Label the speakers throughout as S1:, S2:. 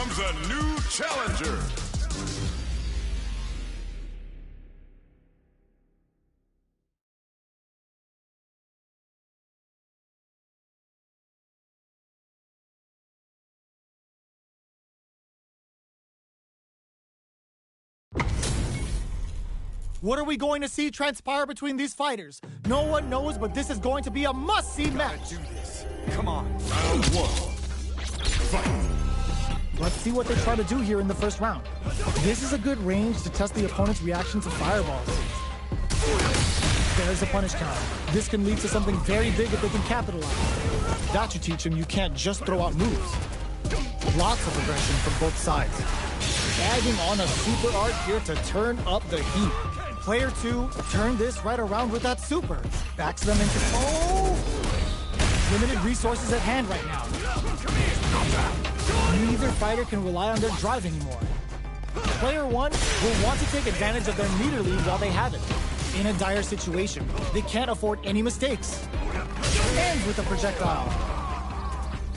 S1: comes a new challenger.
S2: What are we going to see transpire between these fighters? No one knows, but this is going to be a must-see match.
S1: Do this. Come on. Round one. Fight.
S2: Let's see what they try to do here in the first round. This is a good range to test the opponent's reaction to fireballs. There's a punish counter. This can lead to something very big if they can capitalize. That should teach them you can't just throw out moves. Lots of aggression from both sides. Bagging on a super art here to turn up the heat. Player 2 turned this right around with that super. Backs them into... Oh! Limited resources at hand right now. Neither fighter can rely on their drive anymore. Player 1 will want to take advantage of their meter lead while they have it. In a dire situation, they can't afford any mistakes. Ends with a projectile.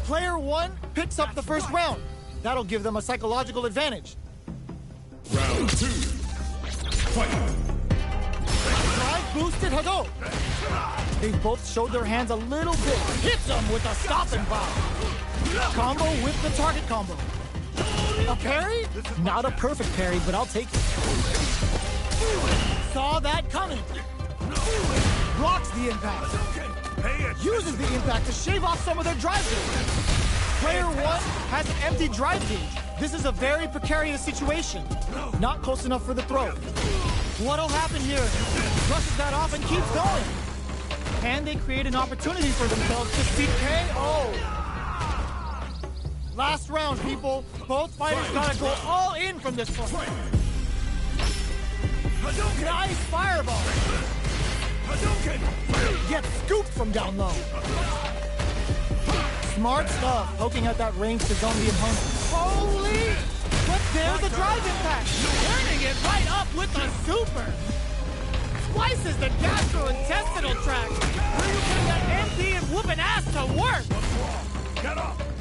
S2: Player 1 picks up the first round. That'll give them a psychological advantage.
S1: Round 2. Fight.
S2: Drive boosted Hado. They both showed their hands a little bit. Hits them with a stop and pop. Combo with the target combo. A parry? Not a perfect parry, but I'll take it. Saw that coming. Blocks the impact. Uses the impact to shave off some of their drive gauge. Player 1 has an empty drive gauge. This is a very precarious situation. Not close enough for the throw. What'll happen here? Brushes that off and keeps going. Can they create an opportunity for themselves to seek KO? Last round, people. Both fighters gotta go all in from this point. Nice fireball. Gets scooped from down low. Smart stuff, poking at that range to zone the opponent. Holy! But there's a drive impact! Turning it right up with a super! Slices the gastrointestinal tract! Putting that MP and whooping ass to work!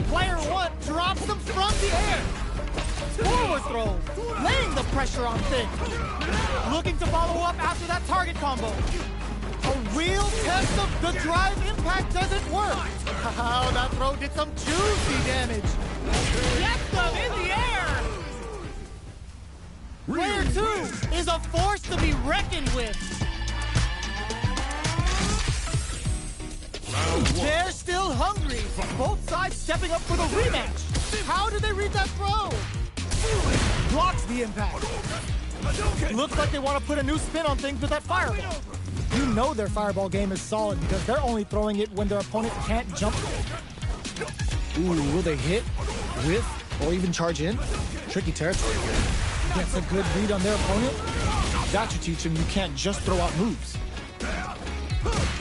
S2: Player 1 drops them from the air! Forward throw! Laying the pressure on Thick! Looking to follow up after that target combo! A real test of the drive impact doesn't work! How that throw did some juicy damage! Gets them in the air! Player 2 is a force to be reckoned with! They're still hungry! Both sides stepping up for the rematch! How did they read that throw? Blocks the impact! Looks like they want to put a new spin on things with that fireball. You know their fireball game is solid because they're only throwing it when their opponent can't jump. Ooh, will they hit, whiff, or even charge in? Tricky territory here. Gets a good read on their opponent. That should teach him you can't just throw out moves.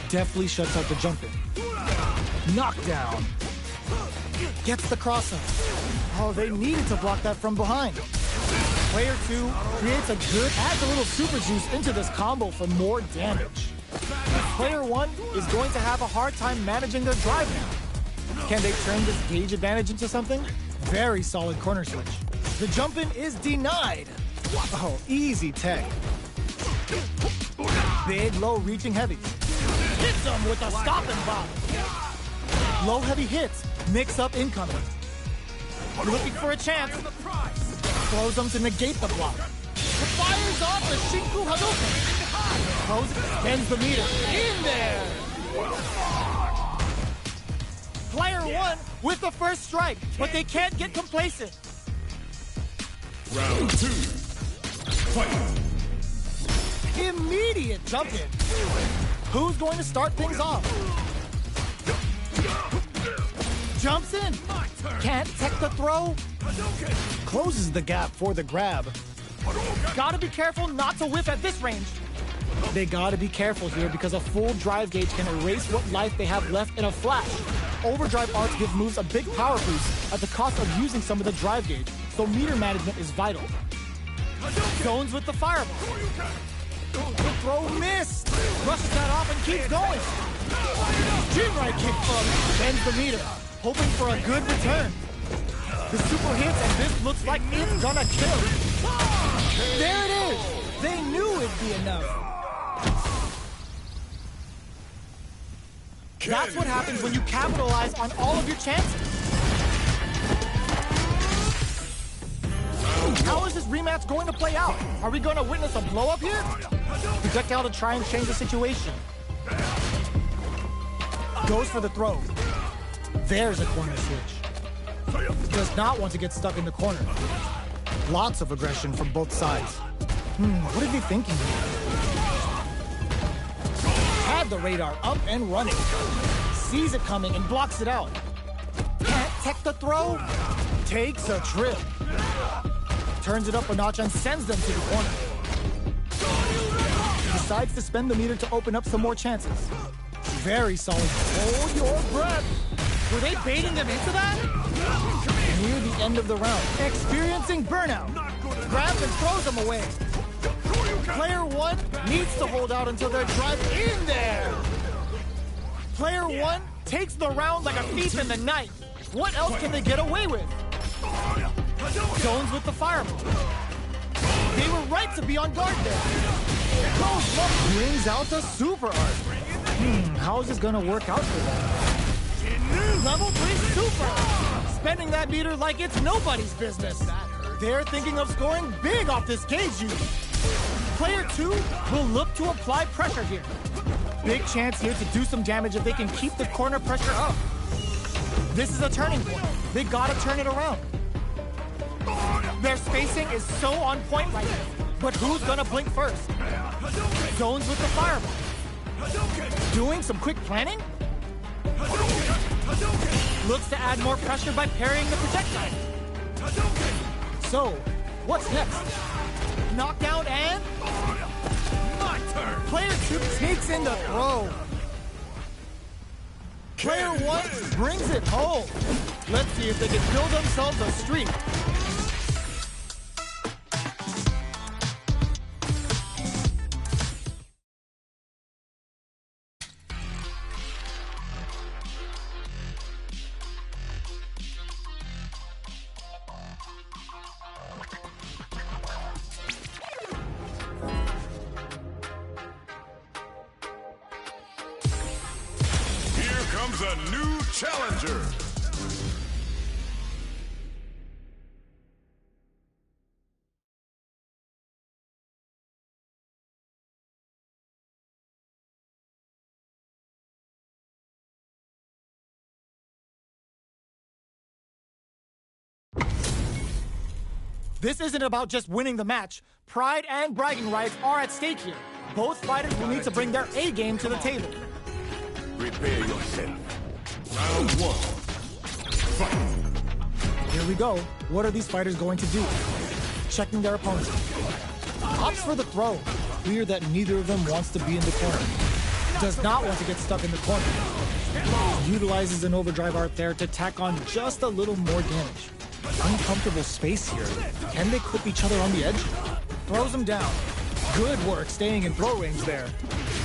S2: Deftly shuts out the jumping. Knockdown. Gets the cross-up. Oh, they needed to block that from behind. Player 2 creates adds a little super juice into this combo for more damage. Player 1 is going to have a hard time managing their drive now. Can they turn this gauge advantage into something? Very solid corner switch. The jump-in is denied. Oh, easy tech. Big, low, reaching heavy. Hits them with a stop and pop. Low, heavy hits. Mix up incoming. Looking for a chance. Throws them to negate the block. Fires off the Shinku Hadouken. Throws, extends the meter. In there! Player 1 with the first strike, but they can't get complacent.
S1: Round 2. Fight.
S2: Immediate jump in. Who's going to start things off? Jumps in. Can't tech the throw. Closes the gap for the grab. Gotta be careful not to whiff at this range. They gotta be careful here because a full drive gauge can erase what life they have left in a flash. Overdrive arts give moves a big power boost at the cost of using some of the drive gauge, so meter management is vital. Zones with the fireball. The throw missed. Brushes that off and keeps going. Shin right kick from bends the meter, hoping for a good return. The super hits, and this looks like it's gonna kill. There it is! They knew it'd be enough. That's what happens when you capitalize on all of your chances. How is this rematch going to play out? Are we going to witness a blow-up here? Projectile to try and change the situation. Goes for the throw. There's a corner switch. Does not want to get stuck in the corner. Lots of aggression from both sides. What are they thinking here? Had the radar up and running. Sees it coming and blocks it out. Can't tech the throw. Takes a trip. Turns it up a notch and sends them to the corner. Decides to spend the meter to open up some more chances. Very solid. Hold your breath. Were they baiting them into that? Near the end of the round, experiencing burnout. Grabs and throws them away. Player one needs to hold out until they're drive in there. Player one takes the round like a thief in the night. What else can they get away with? Zones with the fireball. They were right to be on guard there. Brings out the super art. How is this gonna work out for them? Level 3 super! Spending that meter like it's nobody's business. They're thinking of scoring big off this gauge unit. Player 2 will look to apply pressure here. Big chance here to do some damage if they can keep the corner pressure up. This is a turning point. They gotta turn it around. Their spacing is so on point right now. But who's gonna blink first? Zones with the fireball. Doing some quick planning? Looks to add more pressure by parrying the projectile. So, what's next? Knockdown and...
S1: My turn!
S2: Player 2 sneaks in the throw. Player 1 brings it home. Let's see if they can build themselves a streak.
S1: A new challenger.
S2: This isn't about just winning the match. Pride and bragging rights are at stake here. Both fighters will need to bring their A game to the table.
S1: Prepare yourself. Round 1. Fight.
S2: Here we go. What are these fighters going to do? Checking their opponent. Opts for the throw. Clear that neither of them wants to be in the corner. Does not want to get stuck in the corner. Utilizes an overdrive art there to tack on just a little more damage. Uncomfortable space here. Can they clip each other on the edge? Throws them down. Good work staying in throw range there.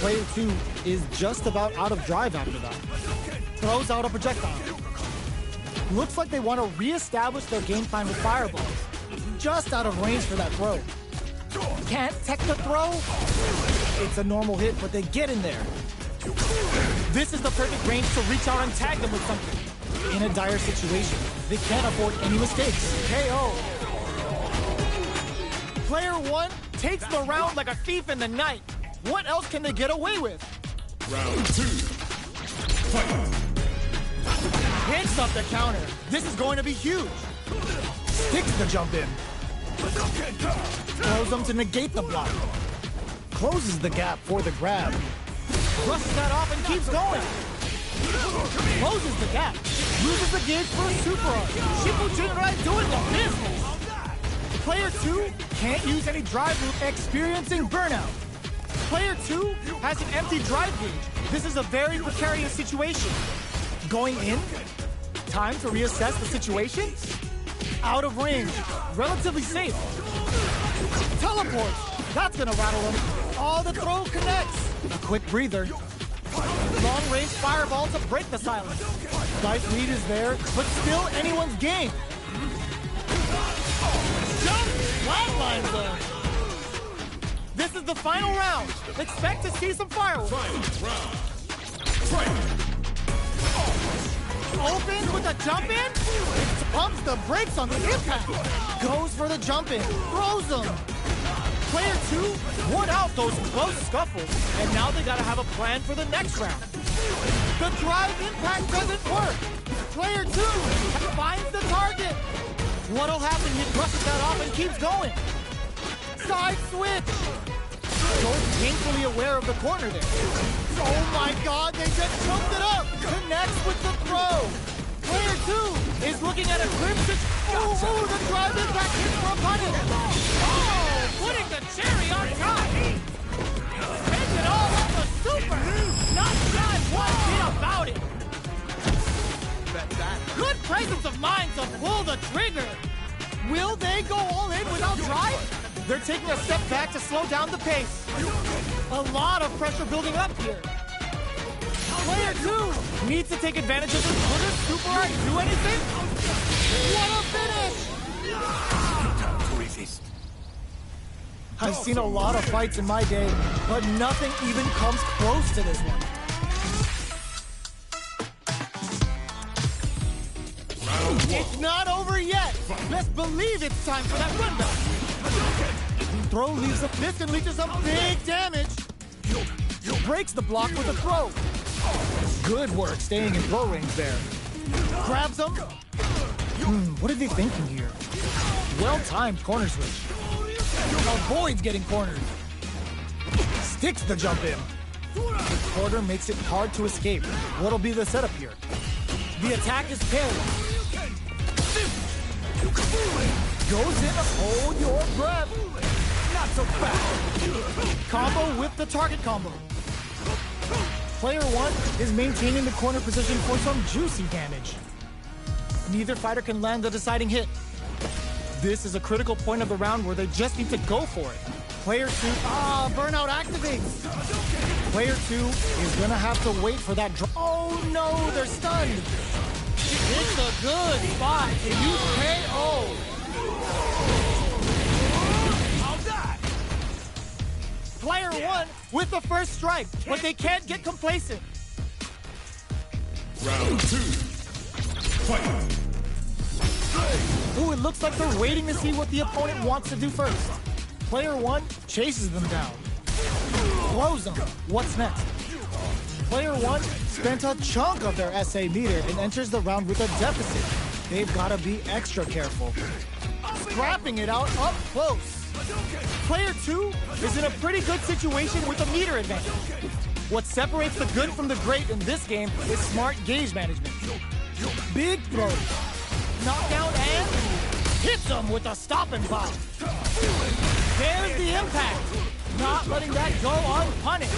S2: Player 2 is just about out of drive after that. Throws out a projectile. Looks like they want to re-establish their game plan with fireballs. Just out of range for that throw. Can't tech the throw? It's a normal hit, but they get in there. This is the perfect range to reach out and tag them with something. In a dire situation, they can't afford any mistakes. KO. Player 1 takes the round like a thief in the night. What else can they get away with?
S1: Round 2. Fight.
S2: Hits up the counter. This is going to be huge. Sticks the jump in. Throws them to negate the block. Closes the gap for the grab. Brushes that off and keeps going. Closes the gap. Uses the gauge for a super art. Shippujinrai doing the business. Player 2 can't use any drive loop, experiencing burnout. Player 2 has an empty drive gauge. This is a very precarious situation. Going in? Time to reassess the situation? Out of range. Relatively safe. Teleport. That's gonna rattle him. Oh, the throw connects. A quick breather. Long-range fireball to break the silence. Nice lead is there, but still anyone's game. jump! Flatlines them! This is the final round. Expect to see some fireworks.
S1: Final round. Fight!
S2: Opens with a jump in. Pumps the brakes on the impact. Goes for the jump in. Throws them. Player 2 won out those close scuffles. And now they gotta have a plan for the next round. The drive impact doesn't work. Player 2 finds the target. What'll happen? He brushes that off and keeps going. Side switch. Both painfully aware of the corner there. Oh my God, they just jumped it up. Connects with the throw. Player 2 is looking at a crimson. Oh, the drive impact hits for a punish. Oh, putting the cherry on top. Spins it all up the super. Not shy one bit about it. Good presence of mind to pull the trigger. Will they go all in without drive? They're taking a step back to slow down the pace. A lot of pressure building up here. Player 2 needs to take advantage of this. Will this super art do anything? What a finish! I've seen a lot of fights in my day, but nothing even comes close to this one. It's not over yet. Let's believe it's time for that run back. Throw leaves a miss and leaches some big damage. Breaks the block with a throw. Good work staying in throw range there. Grabs him. What are they thinking here? Well-timed corner switch. Avoids getting cornered. Sticks the jump in. The quarter makes it hard to escape. What'll be the setup here? The attack is parried. Goes in, hold your breath. Not so fast. Combo with the target combo. Player 1 is maintaining the corner position for some juicy damage. Neither fighter can land the deciding hit. This is a critical point of the round where they just need to go for it. Player 2, burnout activates. Player 2 is gonna have to wait for that drop. Oh no, they're stunned. It's a good spot to use KO. Player 1 with the first strike, but they can't get complacent.
S1: Round 2. Fight!
S2: Ooh, it looks like they're waiting to see what the opponent wants to do first. Player 1 chases them down. Blows them. What's next? Player 1 spent a chunk of their SA meter and enters the round with a deficit. They've got to be extra careful. Scrapping it out up close. Player 2 is in a pretty good situation with a meter advantage. What separates the good from the great in this game is smart gauge management. Big throw. Knockdown and hits him with a stop and pop. There's the impact. Not letting that go unpunished.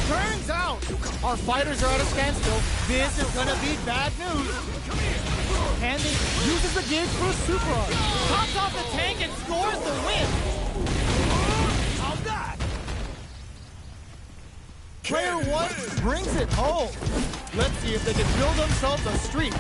S2: Turns out, our fighters are at a standstill. This is gonna be bad news. Handy uses the gauge for a super art. Pops off the tank and scores the win. How's that? Player 1 brings it home. Let's see if they can build themselves a streak.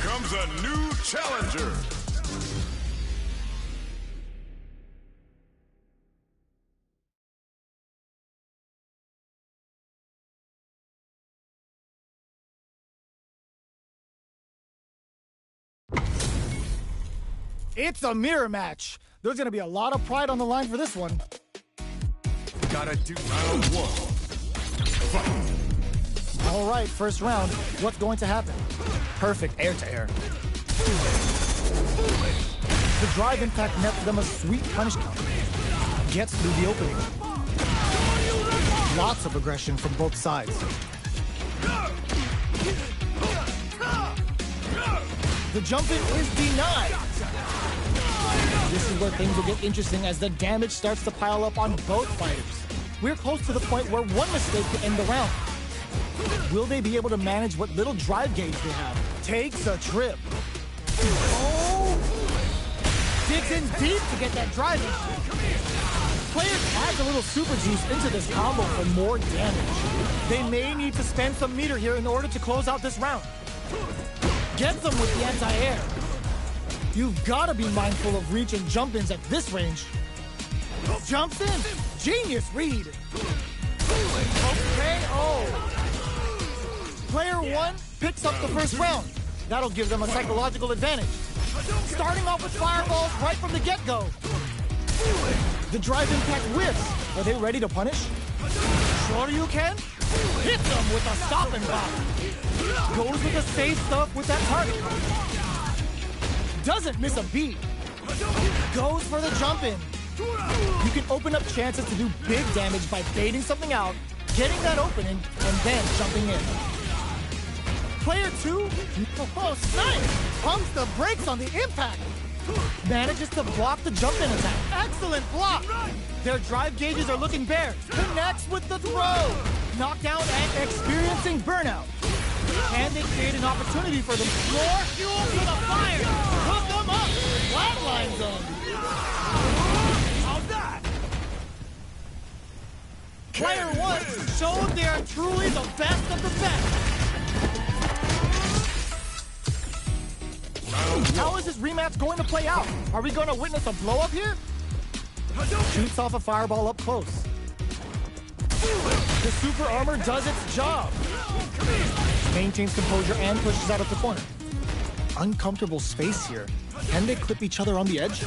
S1: Comes a new challenger.
S2: It's a mirror match. There's gonna be a lot of pride on the line for this one.
S1: Gotta do round one. Fight.
S2: All right, first round. What's going to happen? Perfect air-to-air. The drive impact nets them a sweet punish counter. Gets through the opening. Lots of aggression from both sides. The jump-in is denied. This is where things will get interesting as the damage starts to pile up on both fighters. We're close to the point where one mistake could end the round. Will they be able to manage what little drive gauge they have? Takes a trip. Oh! Digs in deep to get that drive in. Player adds a little super juice into this combo for more damage. They may need to spend some meter here in order to close out this round. Gets them with the anti-air. You've got to be mindful of reach and jump-ins at this range. Jumps in. Genius read. Okay, oh. Player one picks up the first round. That'll give them a psychological advantage. Starting off with fireballs right from the get-go. The drive impact whiffs. Are they ready to punish? Sure you can. Hit them with a stop and pop. Goes with the safe stuff with that target. Doesn't miss a beat. Goes for the jump in. You can open up chances to do big damage by baiting something out, getting that opening, and then jumping in. Player two, oh, snipe! Pumps the brakes on the impact. Manages to block the jump-in attack. Excellent block! Their drive gauges are looking bare. Connects with the throw. Knockdown and experiencing burnout. Can they create an opportunity for them? More fuel to the fire! Hook them up! Flatlines them! How's that? Player one showed they are truly the best of the best. How is this rematch going to play out? Are we going to witness a blow-up here? Shoots off a fireball up close. The super armor does its job. Maintains composure and pushes out of the corner. Uncomfortable space here. Can they clip each other on the edge?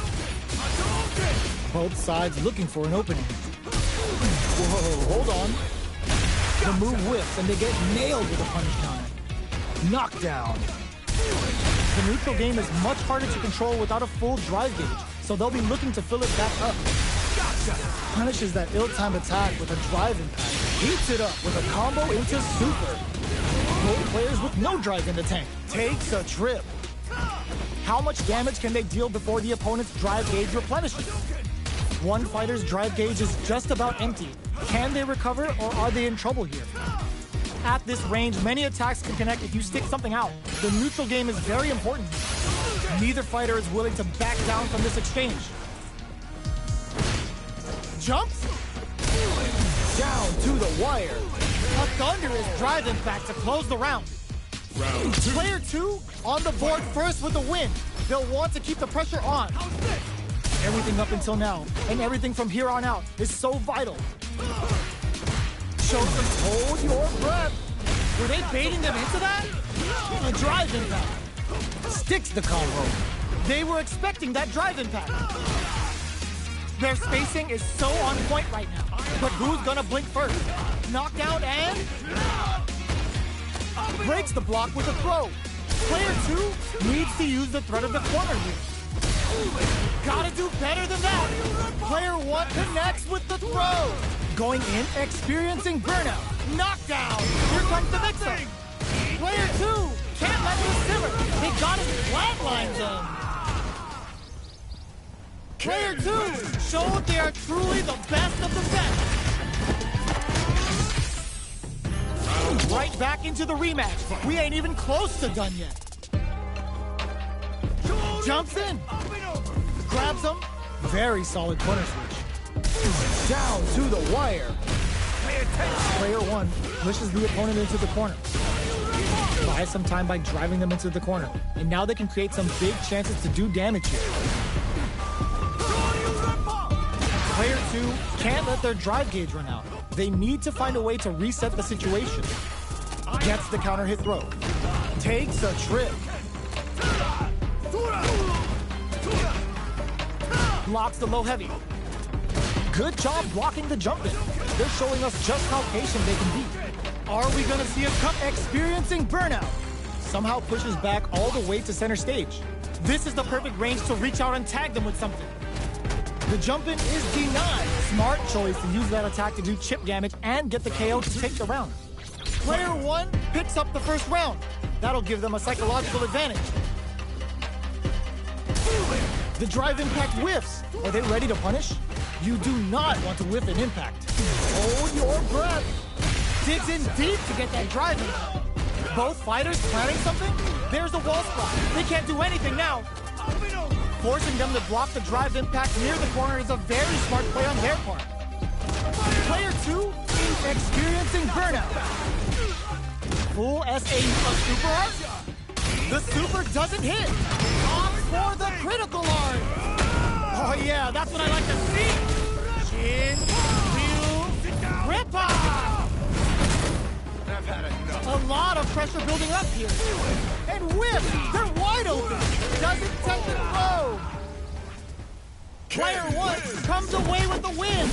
S2: Both sides looking for an opening. Whoa, hold on. The move whiffs and they get nailed with a punish counter. Knockdown. The neutral game is much harder to control without a full drive gauge, so they'll be looking to fill it back up. Punishes that ill-timed attack with a drive impact. Heats it up with a combo into super. Both players with no drive in the tank. Takes a trip. How much damage can they deal before the opponent's drive gauge replenishes? One fighter's drive gauge is just about empty. Can they recover, or are they in trouble here? At this range, many attacks can connect if you stick something out. The neutral game is very important. Neither fighter is willing to back down from this exchange. Jumps. Down to the wire. A thunderous drive impact to close the round.
S1: Round two.
S2: Player two on the board first with the win. They'll want to keep the pressure on. Everything up until now, and everything from here on out, is so vital. Shows them hold your breath. Were they baiting them into that? A drive impact. Sticks the combo. They were expecting that drive impact. Their spacing is so on point right now. But who's gonna blink first? Knockdown and... breaks the block with a throw. Player two needs to use the threat of the corner here. Gotta do better than that. Player one connects with the throw. Going in, experiencing burnout. Knockdown. Here comes the mix-up. Player two can't let this simmer. They got it flatlined them. Player two showed they are truly the best of the best. Right back into the rematch. We ain't even close to done yet. Jumps in. Grabs him. Very solid corner switch. Down to the wire. Player one pushes the opponent into the corner. Buys some time by driving them into the corner. And now they can create some big chances to do damage here. Player two can't let their drive gauge run out. They need to find a way to reset the situation. Gets the counter hit throw. Takes a trip. blocks the low heavy. Good job blocking the jump in. They're showing us just how patient they can be. Are we gonna see a cup experiencing burnout? Somehow pushes back all the way to center stage. This is the perfect range to reach out and tag them with something. The jump in is denied. Smart choice to use that attack to do chip damage and get the KO to take the round. Player 1 picks up the first round. That'll give them a psychological advantage. The drive impact whiffs. Are they ready to punish? You do not want to whiff an impact. Hold your breath. Digs in deep to get that drive impact. Both fighters planning something? There's a wall spot. They can't do anything now. Forcing them to block the drive impact near the corner is a very smart play on their part. Player 2 is experiencing burnout. Full SA plus super art? The super doesn't hit. Opts for the critical art. Oh yeah, that's what I like to see. Chin, wheel, ripper.
S1: I've had enough.
S2: A lot of pressure building up here. And whip, they're wide open. Doesn't take the throw. Player 1 comes away with the win.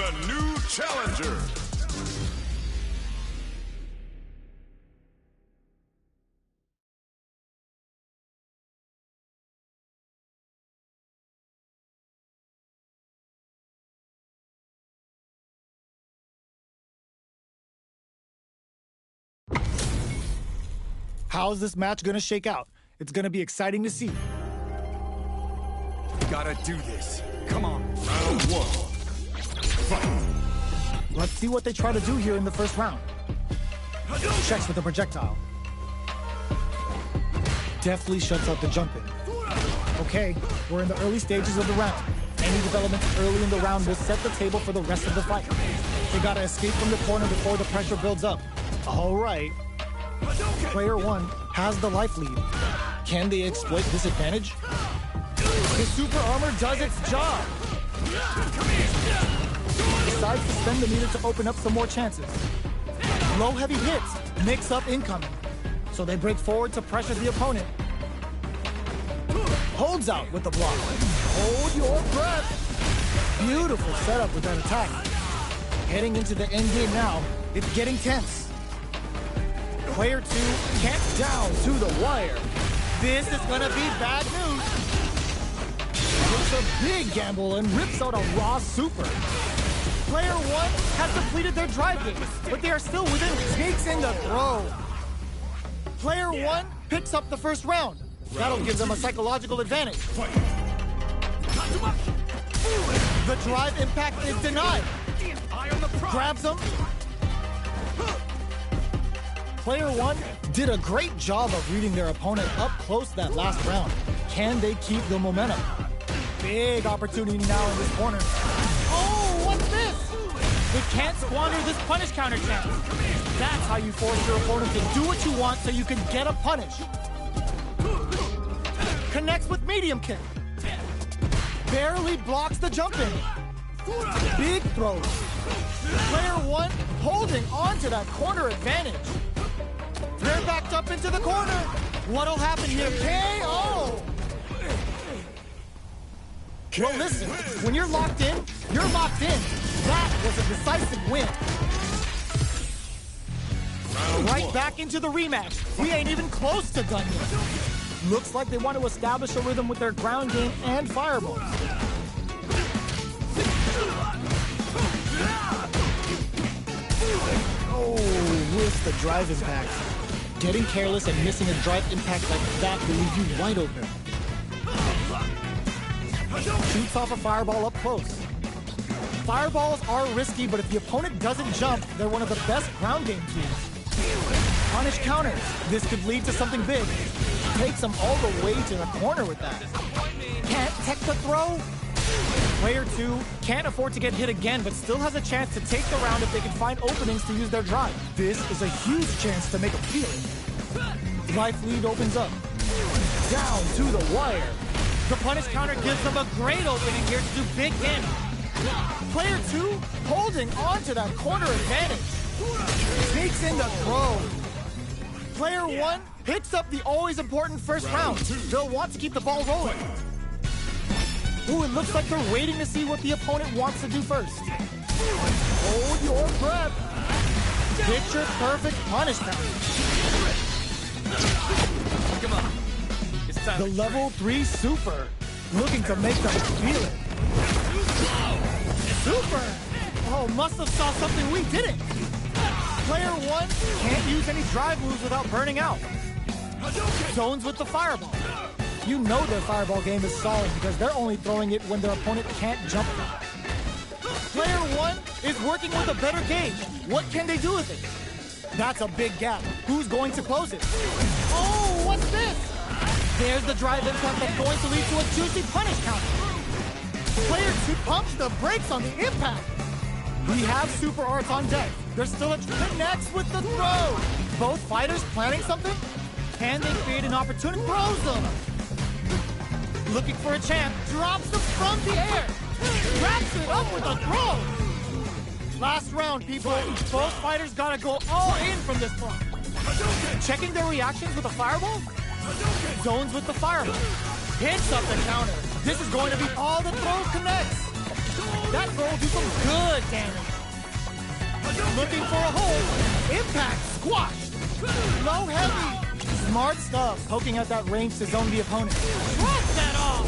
S1: a new challenger.
S2: How's this match gonna shake out? It's gonna be exciting to see.
S1: Gotta do this. Come on. Round one. Fight.
S2: Let's see what they try to do here in the first round. Checks with the projectile. Deftly shuts out the jumping. Okay, we're in the early stages of the round. Any developments early in the round will set the table for the rest of the fight. They gotta escape from the corner before the pressure builds up. All right. Player one has the life lead. Can they exploit this advantage? The super armor does its job. Decides to spend the meter to open up some more chances. Low heavy hits mix up incoming. So they break forward to pressure the opponent. Holds out with the block. Hold your breath. Beautiful setup with that attack. Heading into the end game now, it's getting tense. Player two can't down to the wire. This is gonna be bad news. It's a big gamble and rips out a raw super. Player one has completed their drive game, but they are still within takes in the throw. Player one picks up the first round. That'll give them a psychological advantage. The drive impact is denied. Grabs them. Player one did a great job of reading their opponent up close that last round. Can they keep the momentum? Big opportunity now in this corner. Oh, what's this? They can't squander this punish counter chance. That's how you force your opponent to do what you want so you can get a punish. Connects with medium kick. Barely blocks the jump in. Big throws. Player one holding on to that corner advantage. They're backed up into the corner. What'll happen here? KO! Well, listen, when you're locked in, you're locked in. That was a decisive win. Right back into the rematch. We ain't even close to done yet. Looks like they want to establish a rhythm with their ground game and fireballs. Oh, with the drive impact. Getting careless and missing a drive impact like that will leave you wide open. Shoots off a fireball up close. Fireballs are risky, but if the opponent doesn't jump, they're one of the best ground game tools. Punish counters. This could lead to something big. Takes them all the way to the corner with that. Can't tech the throw. Player two can't afford to get hit again, but still has a chance to take the round if they can find openings to use their drive. This is a huge chance to make a feel it. Life lead opens up. Down to the wire. The punish counter gives them a great opening here to do big damage. Player two holding on to that corner advantage. Takes in the throw. Player one picks up the always important first round. They'll want to keep the ball rolling. Ooh, it looks like they're waiting to see what the opponent wants to do first. Hold your breath. Picture perfect punish counter.
S3: Come on. It's time.
S2: The level 3 super, looking to make them feel it. Super! Oh, must have saw something we didn't. Player one can't use any drive moves without burning out. Zones with the fireball. You know their fireball game is solid because they're only throwing it when their opponent can't jump it. Player one is working with a better gauge. What can they do with it? That's a big gap. Who's going to close it? Oh, what's this? There's the drive impact that's going to lead to a juicy punish counter. Player two pumps the brakes on the impact. We have super arts on deck. There's still a connects with the throw. Both fighters planning something? Can they create an opportunity? Throws them. Looking for a chance. Drops them from the air. Wraps it up with a throw. Last round, people. Both fighters gotta go all in from this point. Checking their reactions with a fireball? Zones with the fireball. Hits up the counter. This is going to be all the throw connects. That roll do some good damage. Looking for a hole. Impact. Squash. Low heavy. Smart stuff. Poking at that range to zone the opponent. Drop that off.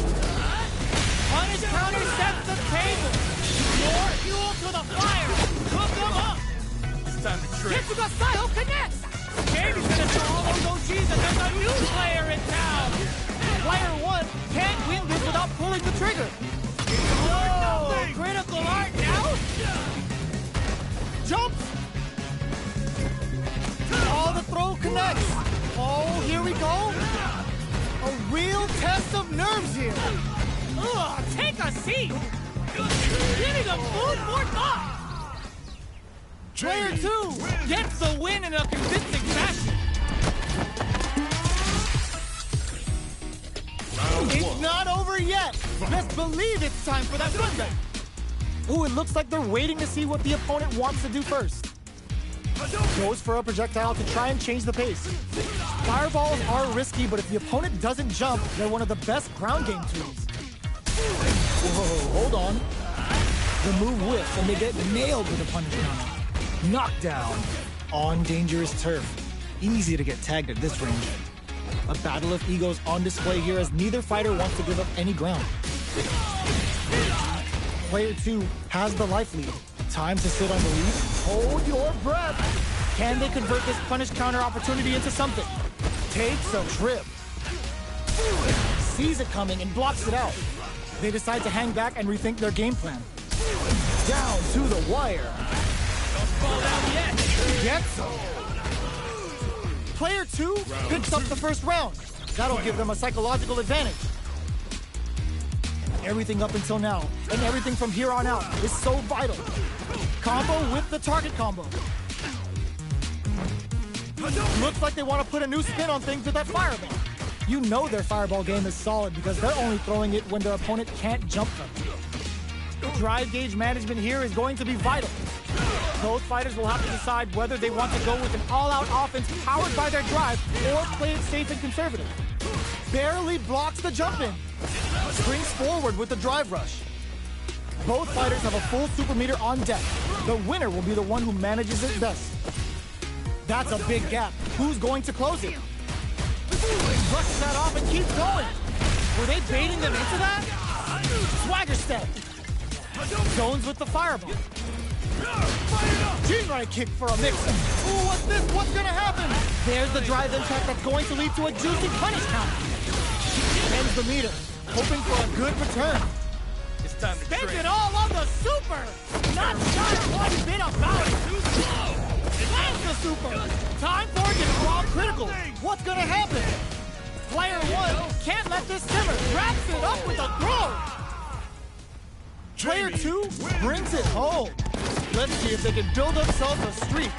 S2: Punish counter sets the table. More fuel to the fire. Cook them up.
S3: It's time to trip.
S2: Getsuga Sayo connects. Jamie's gonna show all those OGs that there's a new player in town. Player 1 can't win this without pulling the trigger. Oh, critical art now? Jumps. Oh, the throw connects. Oh, here we go. A real test of nerves here. Ugh, take a seat. Giving them food for thought. Player 2 gets the win in a convincing fashion. It's not over yet. Best believe it's time for that Sunday. Ooh, it looks like they're waiting to see what the opponent wants to do first. Goes for a projectile to try and change the pace. Fireballs are risky, but if the opponent doesn't jump, they're one of the best ground game tools. Whoa, hold on. The move whiffs and they get nailed with a punish counter. Knockdown on dangerous turf. Easy to get tagged at this range. A battle of egos on display here as neither fighter wants to give up any ground. Player 2 has the life lead. Time to sit on the lead. Hold your breath. Can they convert this punish counter opportunity into something? Takes a trip. Sees it coming and blocks it out. They decide to hang back and rethink their game plan. Down to the wire.
S3: Don't fall down yet.
S2: Gets him. Player 2 picks up the first round. That'll give them a psychological advantage. Everything up until now, and everything from here on out, is so vital. Combo with the target combo. Looks like they want to put a new spin on things with that fireball. You know their fireball game is solid because they're only throwing it when their opponent can't jump them. Drive gauge management here is going to be vital. Both fighters will have to decide whether they want to go with an all-out offense powered by their drive or play it safe and conservative. Barely blocks the jump in. Springs forward with the drive rush. Both fighters have a full super meter on deck. The winner will be the one who manages it best. That's a big gap. Who's going to close it? Brushes that off and keeps going. Were they baiting them into that? Swagger step. Zones with the fireball. Jinrai kick for a mix-up. Ooh, what's this? What's gonna happen? There's the drive impact that's going to lead to a juicy punish counter. Ends the meter, hoping for a good return.
S3: It's time to
S2: Spend
S3: trip.
S2: it all on the super! Not shy one bit about it! Too slow! Lands the super! Time for it to draw critical! What's gonna happen? Player 1 can't let this simmer! Wraps it up with a throw! Player 2 brings it home. Let's see if they can build themselves a streak.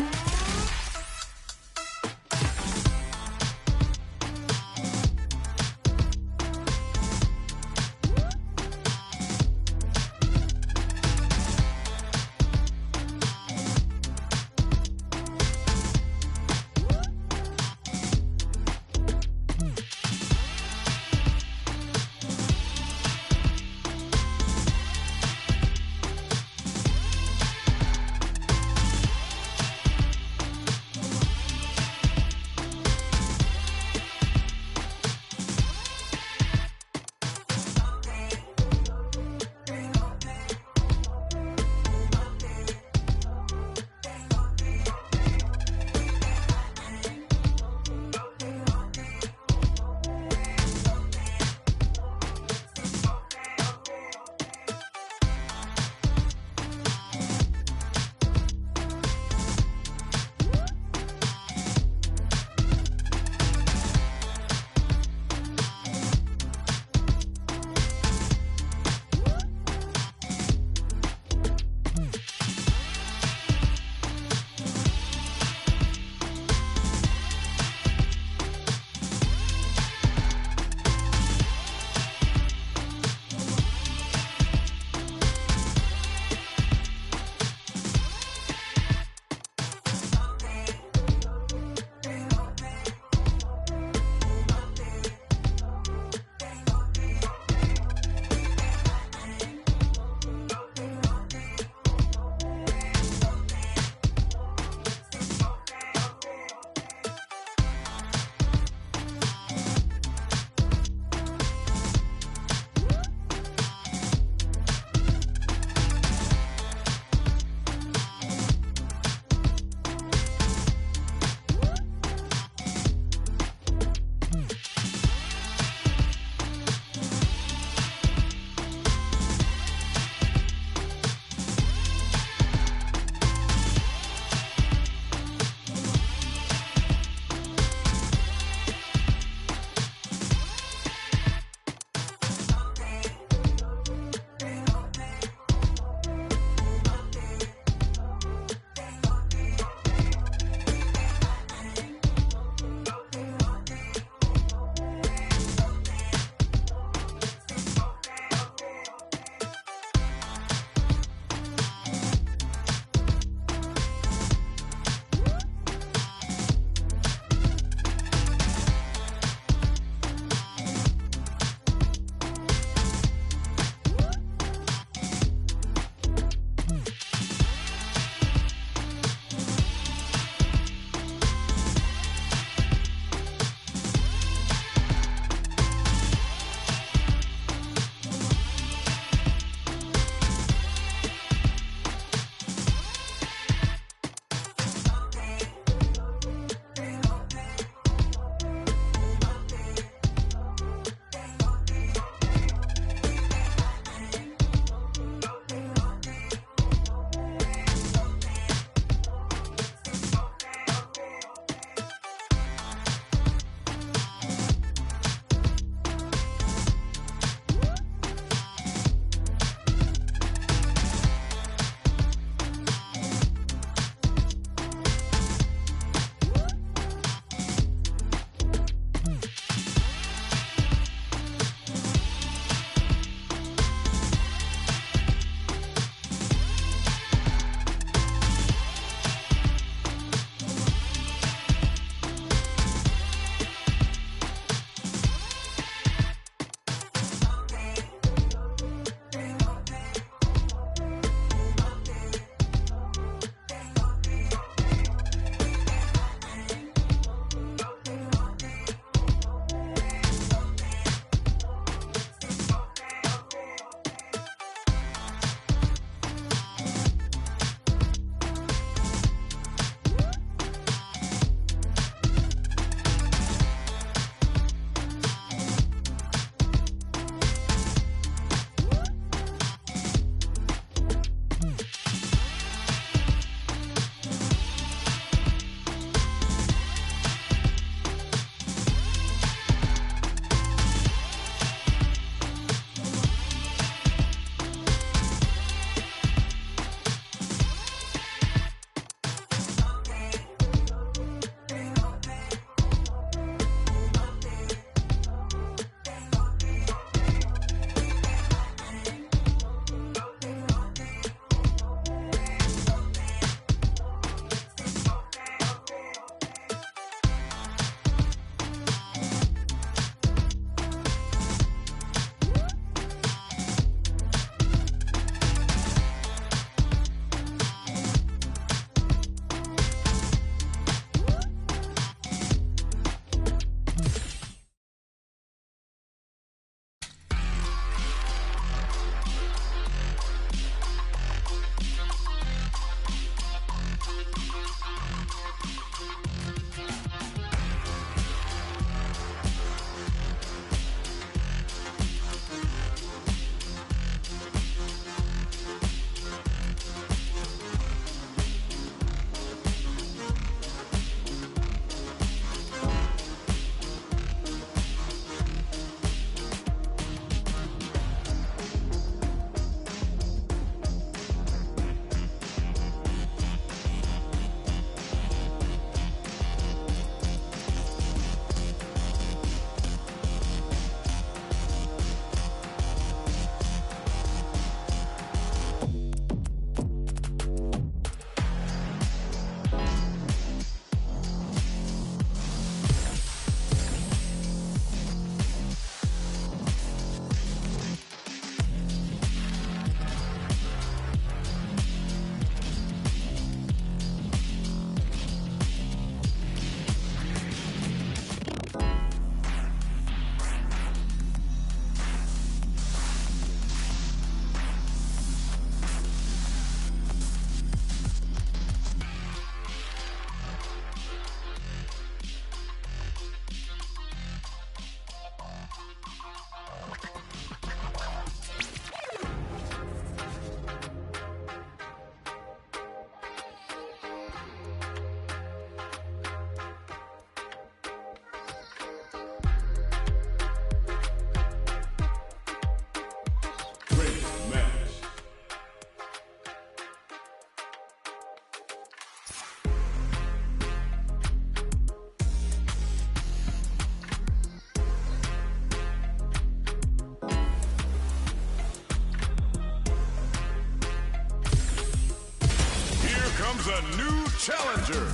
S1: Choose a new challenger.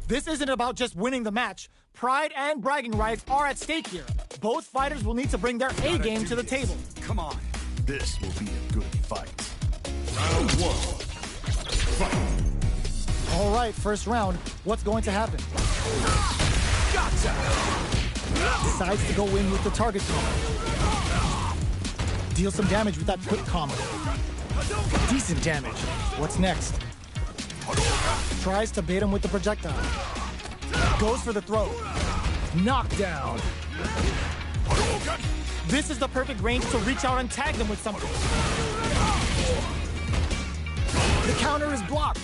S2: This isn't about just winning the match. Pride and bragging rights are at stake here. Both fighters will need to bring their A game to the table.
S1: Come on. This will be a good fight. Round one. Fight.
S2: All right, first round. What's going to happen?
S1: Gotcha.
S2: Decides to go in with the target combo. Deal some damage with that quick combo. Decent damage. What's next? Tries to bait him with the projectile. Goes for the throw. Knockdown. This is the perfect range to reach out and tag them with something. The counter is blocked.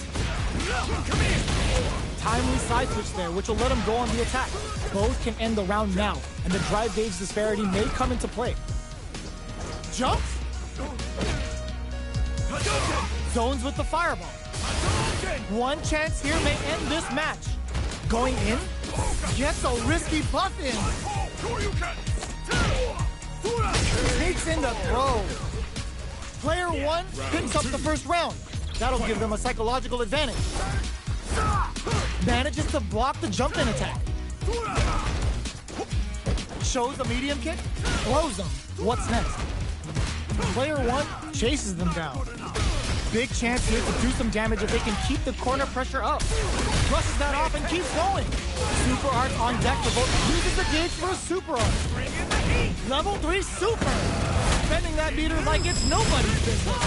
S2: Timely side switch there, which will let him go on the attack. Both can end the round now, and the drive gauge disparity may come into play. Jumps. Zones with the fireball. One chance here may end this match. Going in, gets a risky buff in. Takes in the throw. Player one picks up the first round. That'll give them a psychological advantage. Manages to block the jump in attack. Shows a medium kick, blows them. What's next? Player one chases them down. Big chance here to do some damage if they can keep the corner pressure up. Brushes that off and keeps going. Super art on deck for both. Uses the gauge for a super art. Level 3 super. Spending that meter like it's nobody's business.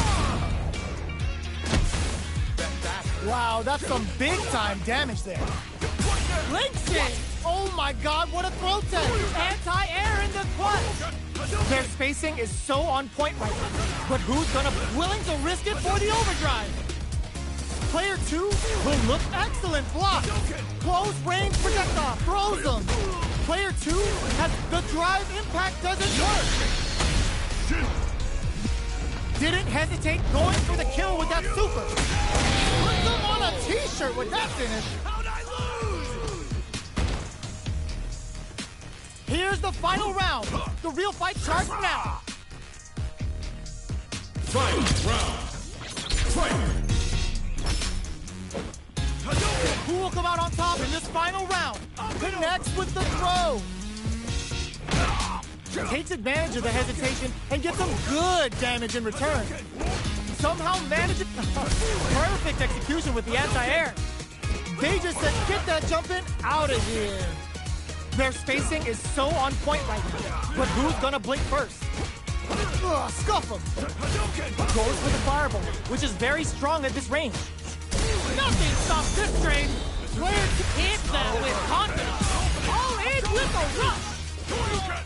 S2: Wow, that's some big time damage there. Links it. Oh my god, what a throw test. Anti-air in the clutch. Their spacing is so on point right now. But who's willing to risk it for the overdrive? Player two will look excellent. Block. Close range projectile. Throws them. Player two has the drive impact doesn't work. Didn't hesitate going for the kill with that super. Put them on a t-shirt with that finish. Here's the final round. The real fight starts now.
S1: Fight round. Fight.
S2: Who will come out on top in this final round? Connects with the throw. Takes advantage of the hesitation and gets some good damage in return. Somehow manages perfect execution with the anti-air. They just said, get that jump in out of here. Their spacing is so on point right now. But who's gonna blink first? Scuff him. Goes for the fireball, which is very strong at this range. Nothing stops this train. Player hits that with confidence. All in with a rush.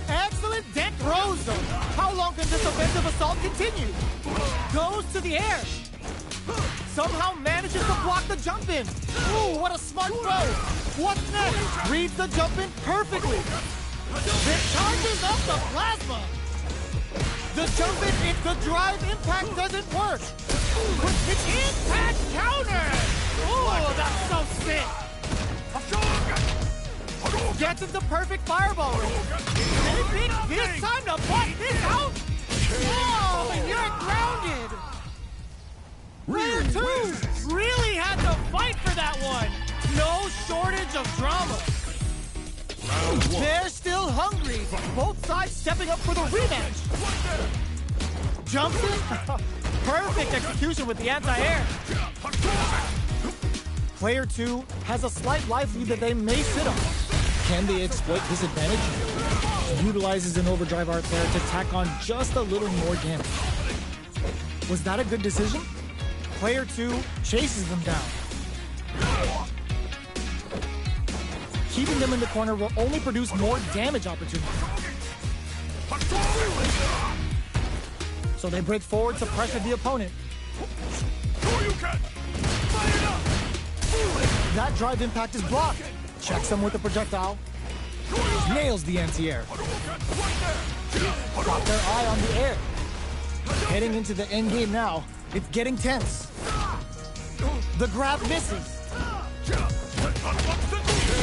S2: Excellent dent throws them. How long can this offensive assault continue? Goes to the air. Somehow manages to block the jump in. Ooh, what a smart throw. What's next? Reads the jump in perfectly. It charges up the plasma. The jump in, if the drive impact doesn't work. It's impact counter. Ooh, that's so sick. Gets into perfect fireball range. It's time to bust this out. Oh, and you're grounded. Player two really had to fight for that one. No shortage of drama. They're still hungry. Both sides stepping up for the rematch. Jumps in. Perfect execution with the anti-air. Player two has a slight life lead that they may sit on. Can they exploit this advantage? Utilizes an overdrive art there to tack on just a little more damage. Was that a good decision? Player two chases them down. Keeping them in the corner will only produce more damage opportunities. So they break forward to pressure the opponent. That drive impact is blocked. Checks him with a projectile. Nails the anti-air. Got their eye on the air. Heading into the end game now, it's getting tense. The grab misses.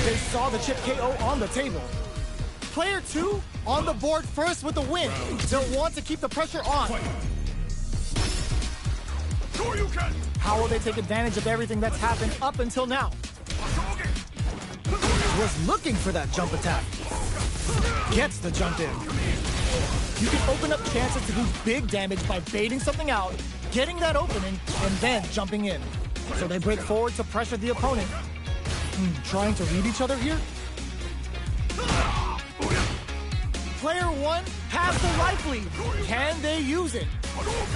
S2: They saw the chip KO on the table. Player 2 on the board first with the win. They'll want to keep the pressure on. How will they take advantage of everything that's happened up until now? Was looking for that jump attack. Gets the jump in. You can open up chances to do big damage by baiting something out, getting that opening, and then jumping in. So they break forward to pressure the opponent. Trying to read each other here? Player 1 has the life lead. Can they use it?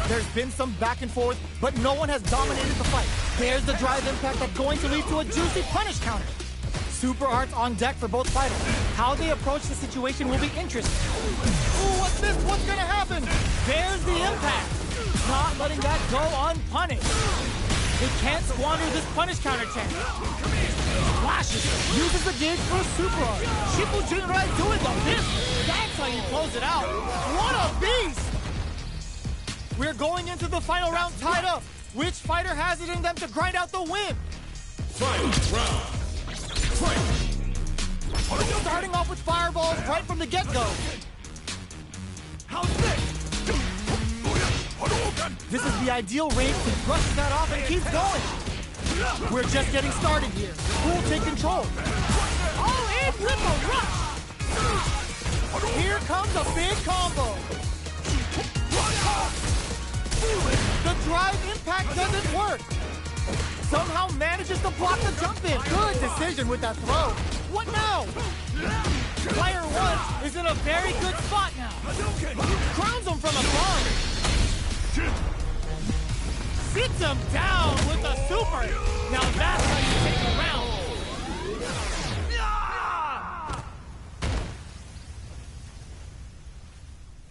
S2: There's been some back and forth, but no one has dominated the fight. There's the drive impact that's going to lead to a juicy punish counter. Super arts on deck for both fighters. How they approach the situation will be interesting. Ooh, what's this? What's gonna happen? There's the impact. Not letting that go unpunished. They can't squander this punish counter chance. Flashes, uses the gauge for a super art. Shifu Jinrai doing the business. That's how you close it out. What a beast! We're going into the final round tied up. Which fighter has it in them to grind out the win?
S1: Final round. Fight!
S2: Starting off with fireballs right from the get-go.
S1: How's this?
S2: This is the ideal range to brush that off and keep going. We're just getting started here. Who will take control? All in with a rush! Here comes a big combo. The drive impact doesn't work. Somehow manages to block the jump in. Good decision with that throw. What now? Player 1 is in a very good spot now. Crowns him from above. Sits him down with a super. Now that's how you take a round.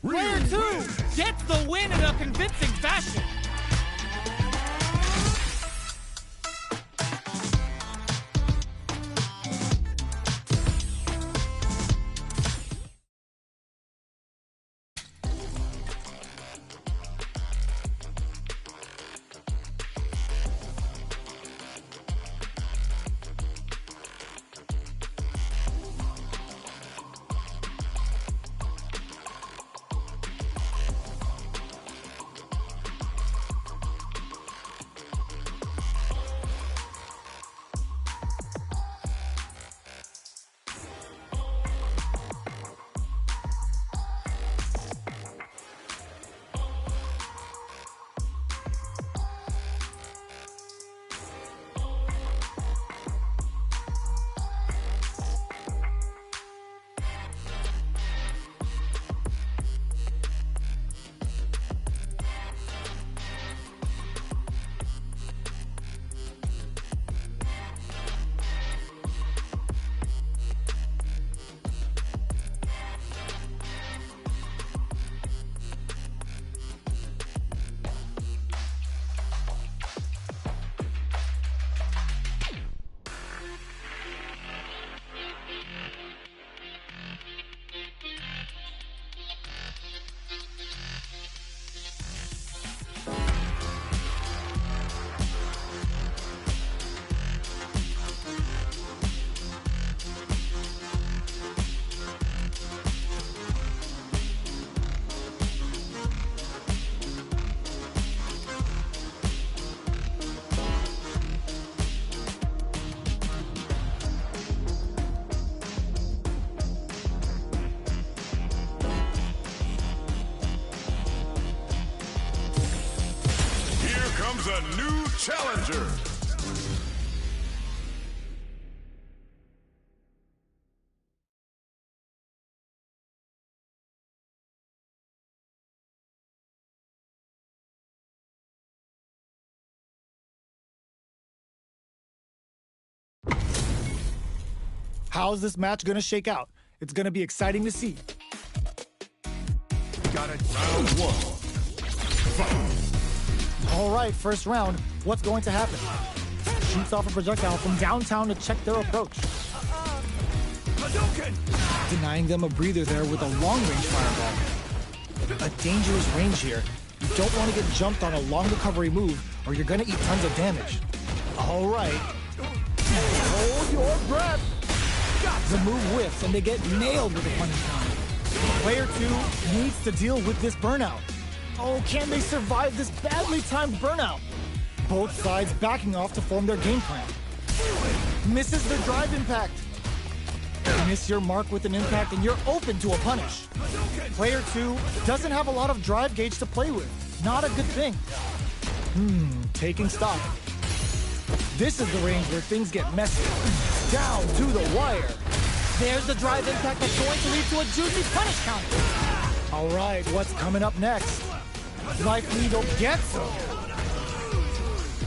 S2: Player 2 gets the win in a convincing fashion.
S1: A new challenger.
S2: How's this match gonna shake out? It's gonna be exciting to see.
S1: Got it. Round 1. Fight.
S2: All right, first round. What's going to happen? Shoots off a projectile from downtown to check their approach. Denying them a breather there with a long-range fireball. A dangerous range here. You don't want to get jumped on a long recovery move, or you're gonna eat tons of damage. All right. Hold your breath. The move whiffs, and they get nailed with a punish down. Player 2 needs to deal with this burnout. Oh, can they survive this badly timed burnout? Both sides backing off to form their game plan. Misses the drive impact. Miss your mark with an impact and you're open to a punish. Player 2 doesn't have a lot of drive gauge to play with. Not a good thing. Taking stock. This is the range where things get messy. Down to the wire. There's the drive impact that's going to lead to a juicy punish counter. All right, what's coming up next? Life Needle gets him.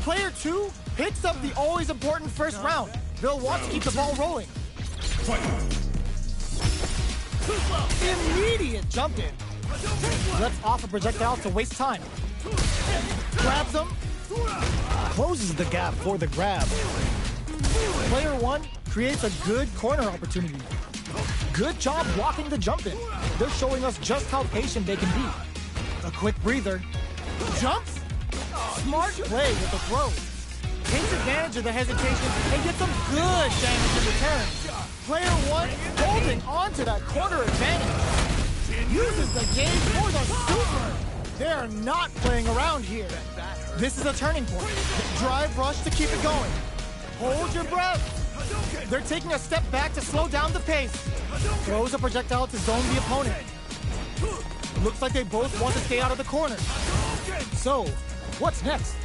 S2: Player 2 picks up the always important first round. They'll want to keep the ball rolling. Immediate jump in. Lets off a projectile to waste time. Grabs him. Closes the gap for the grab. Player 1 creates a good corner opportunity. Good job blocking the jump in. They're showing us just how patient they can be. A quick breather. Jumps. Smart play with the throw. Takes advantage of the hesitation and gets some good damage in return. Player 1 holding on to that corner advantage. Uses the game for the super. They are not playing around here. This is a turning point. Drive rush to keep it going. Hold your breath. They're taking a step back to slow down the pace. Throws a projectile to zone the opponent. Looks like they both want to stay out of the corner. So, what's next?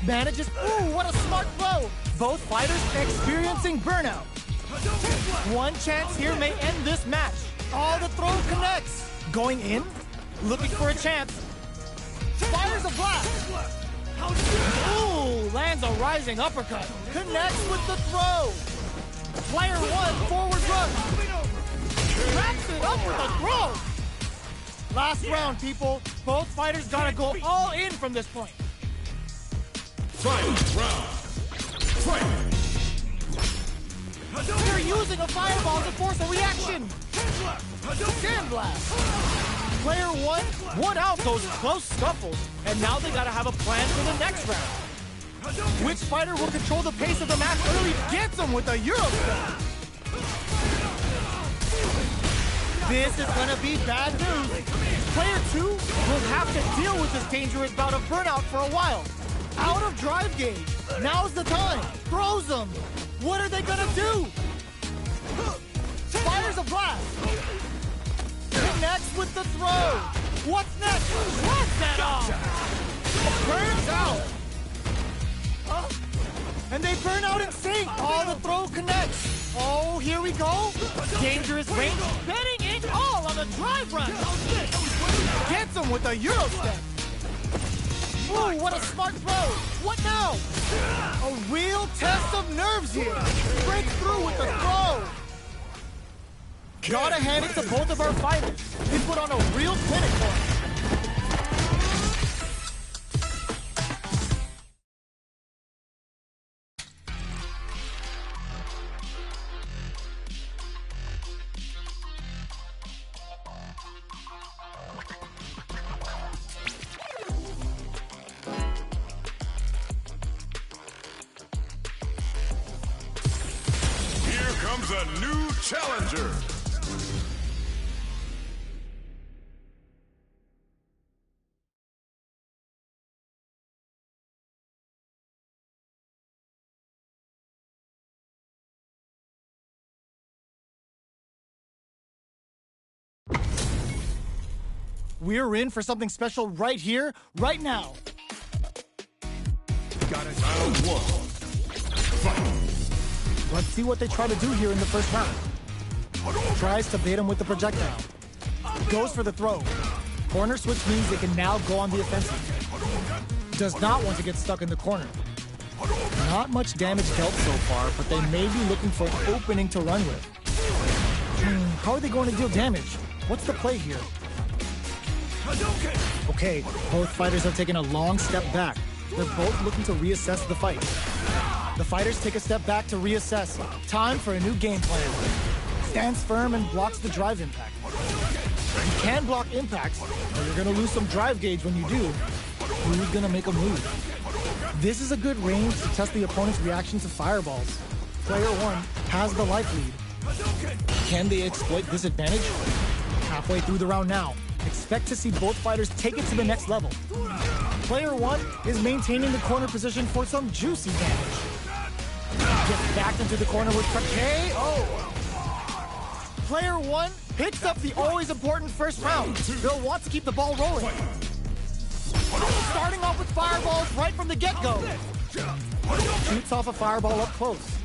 S2: Manages, what a smart throw! Both fighters experiencing burnout. One chance here may end this match. Oh, the throw connects. Going in, looking for a chance. Fires a blast. Ooh, lands a rising uppercut. Connects with the throw. Player 1 forward run. Wraps it up with a throw. Last round, people. Both fighters gotta go all in from this point.
S1: Final round. Fight!
S2: They're using a fireball to force a reaction. Sandblast. Player 1 won out those close scuffles, and now they gotta have a plan for the next round. Which fighter will control the pace of the match early gets them with a Euro step. This is gonna be bad news. Player 2 will have to deal with this dangerous bout of burnout for a while. Out of drive gauge. Now's the time. Throws them. What are they gonna do? Fires a blast. Connects with the throw. What's next? Blast that off. Burns out. And they burn out in sync. Oh, the throw connects. Oh, here we go. Dangerous range. Betting it all on the drive run. Gets him with a Euro step. Ooh, what a smart throw. What now? A real test of nerves here. Breaks through with the throw. Gotta hand it to both of our fighters. They put on a real clinic for us.
S1: Comes a new challenger.
S2: We're in for something special right here, right now.
S1: Got it. Round 1. Fight.
S2: Let's see what they try to do here in the first round. Tries to bait him with the projectile. Goes for the throw. Corner switch means they can now go on the offensive. Does not want to get stuck in the corner. Not much damage dealt so far, but they may be looking for an opening to run with. How are they going to deal damage? What's the play here? Okay, both fighters have taken a long step back. They're both looking to reassess the fight. The fighters take a step back to reassess. Time for a new game plan. Stands firm and blocks the drive impact. You can block impacts, but you're going to lose some drive gauge when you do. who's gonna make a move. This is a good range to test the opponent's reaction to fireballs. Player 1 has the life lead. Can they exploit this advantage? Halfway through the round now. Expect to see both fighters take it to the next level. Player 1 is maintaining the corner position for some juicy damage. Gets back into the corner with KO. Player 1 picks up the always important first round. They'll want to keep the ball rolling. Starting off with fireballs right from the get-go. Shoots off a fireball up close.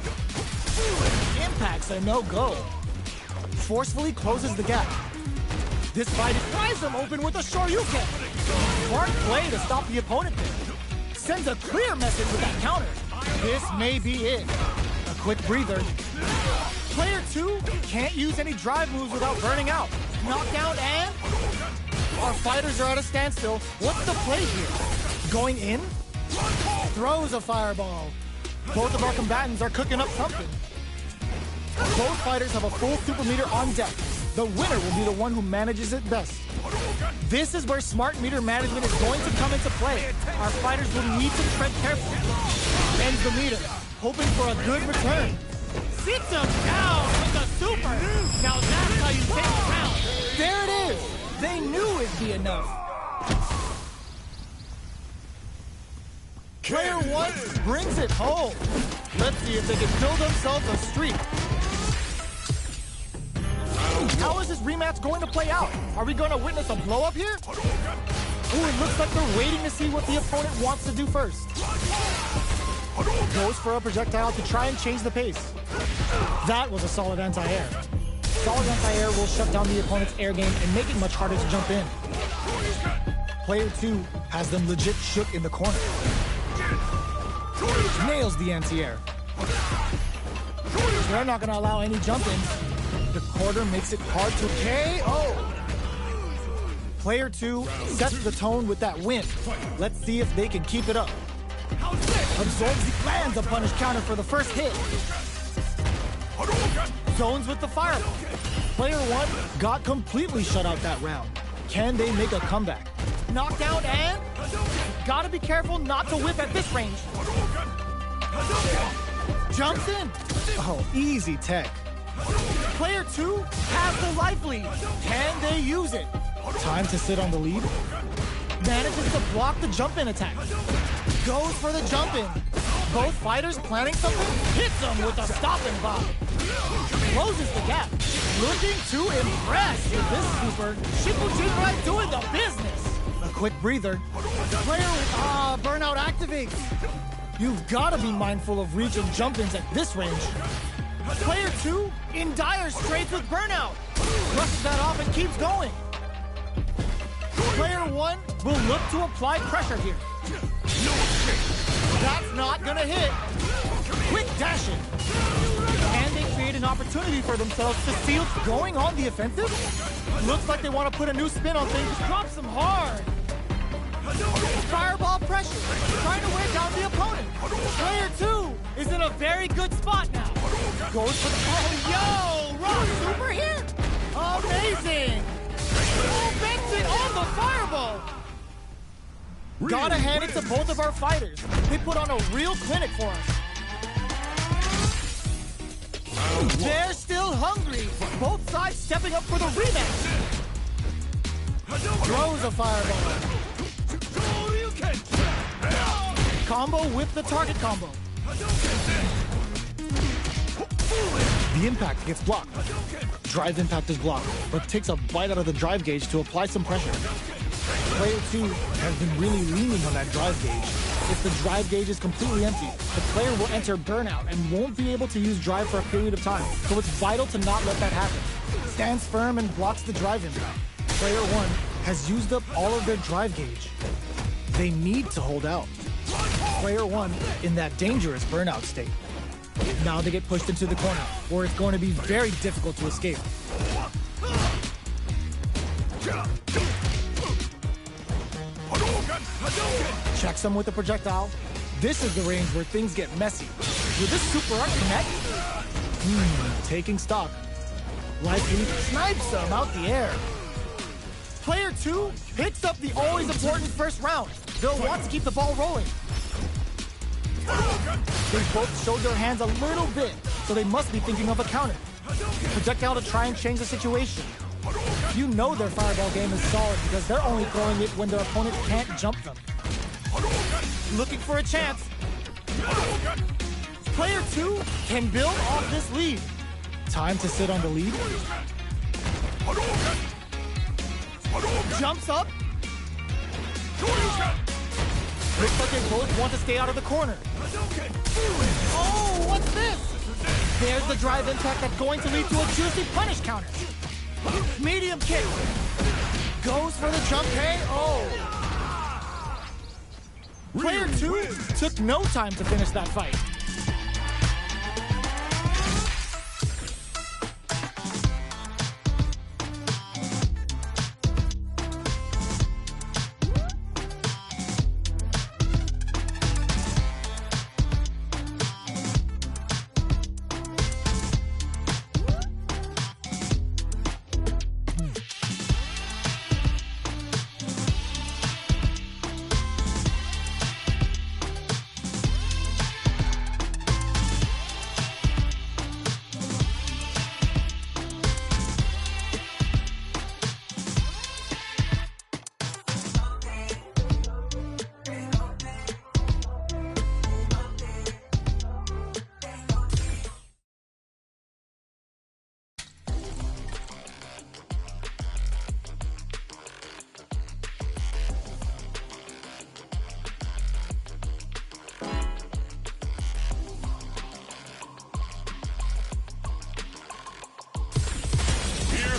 S2: Impacts a no-go. Forcefully closes the gap. This fight flies him open with a Shoryuken. Smart play to stop the opponent there. Sends a clear message with that counter. This may be it. A quick breather. Player 2 can't use any drive moves without burning out. Knockdown and... Our fighters are at a standstill. What's the play here? Going in? Throws a fireball. Both of our combatants are cooking up something. Both fighters have a full super meter on deck. The winner will be the one who manages it best. This is where smart meter management is going to come into play. Our fighters will need to tread carefully. Ends the meter, hoping for a good return. Sits him down with the super. Now that's how you take the round. There it is. They knew it'd be enough. Player 1 brings it home. Let's see if they can build themselves a streak. How is this rematch going to play out? Are we going to witness a blow-up here? Ooh, it looks like they're waiting to see what the opponent wants to do first. Goes for a projectile to try and change the pace. That was a solid anti-air. Solid anti-air will shut down the opponent's air game and make it much harder to jump in. Player 2 has them legit shook in the corner. Nails the anti-air. They're not going to allow any jump-ins. The quarter makes it hard to KO. Player 2 sets the tone with that win. Let's see if they can keep it up. Absorbs, lands a punish counter for the first hit. Zones with the fireball. Player 1 got completely shut out that round. Can they make a comeback? Knockdown and... Gotta be careful not to whip at this range. Jumps in. Oh, easy tech. Player 2 has the life lead. Can they use it? Time to sit on the lead. Manages to block the jump-in attack. Goes for the jump-in. Both fighters planning something. Hits them with a stop-and block. Closes the gap. Looking to impress with this super. Shikujinrai doing the business. A quick breather. Player burnout activates. You've got to be mindful of reach and jump-ins at this range. Player 2 in dire straits with burnout. Brushes that off and keeps going. Player 1 will look to apply pressure here. That's not gonna hit. Quick dashing. And they create an opportunity for themselves to seal. Going on the offensive? Looks like they want to put a new spin on things. Drops them hard. Fireball pressure. Trying to wear down the opponent. Player 2 is in a very good spot now. Goes for the... Oh, yo! Rock super hit! Amazing! Bends it on the fireball! Gotta hand it to both of our fighters. They put on a real clinic for us. They're still hungry. Both sides stepping up for the rematch. Throws a fireball. Combo with the target combo. The impact gets blocked. Drive impact is blocked, but takes a bite out of the drive gauge to apply some pressure. Player 2 has been really leaning on that drive gauge. If the drive gauge is completely empty, the player will enter burnout and won't be able to use drive for a period of time, so it's vital to not let that happen. Stands firm and blocks the drive impact. Player 1 has used up all of their drive gauge. They need to hold out. Player 1 in that dangerous burnout state. Now they get pushed into the corner, where it's going to be very difficult to escape. Checks them with a projectile. This is the range where things get messy. Will this super art connect? Taking stock. Life lead snipes them out the air. Player 2 picks up the always important first round. they'll want to keep the ball rolling. They both showed their hands a little bit, so they must be thinking of a counter. Projectile to try and change the situation. You know their fireball game is solid because they're only throwing it when their opponent can't jump them. Looking for a chance. Player 2 can build off this lead. Time to sit on the lead. Jumps up. Looks like they both want to stay out of the corner. Oh, what's this? There's the drive impact that's going to lead to a juicy punish counter. Medium kick. Goes for the jump K. Oh. Player 2 took no time to finish that fight.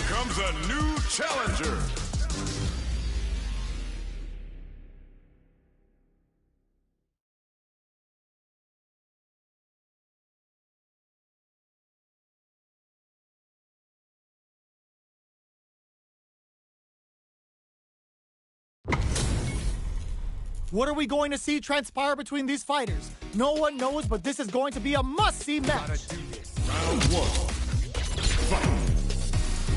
S1: Comes a new challenger.
S2: What are we going to see transpire between these fighters? No one knows, but this is going to be a must-see match.
S1: Round 1. Fight.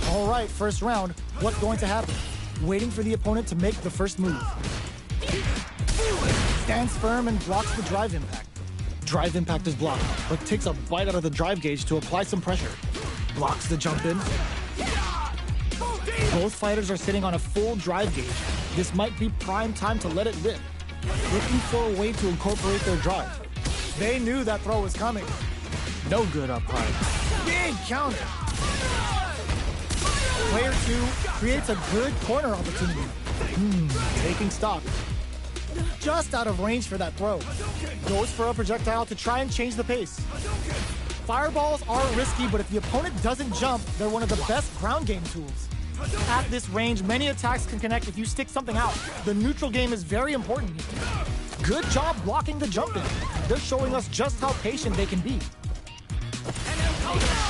S2: All right, first round. What's going to happen? Waiting for the opponent to make the first move. Stands firm and blocks the drive impact. Drive impact is blocked, but takes a bite out of the drive gauge to apply some pressure. Blocks the jump in. Both fighters are sitting on a full drive gauge. This might be prime time to let it rip. Looking for a way to incorporate their drive. They knew that throw was coming. No good up high. Big counter. Player 2 creates a good corner opportunity. Taking stock. Just out of range for that throw. Goes for a projectile to try and change the pace. Fireballs are risky, but if the opponent doesn't jump, they're one of the best ground game tools. At this range, many attacks can connect if you stick something out. The neutral game is very important here. Good job blocking the jump in. They're showing us just how patient they can be.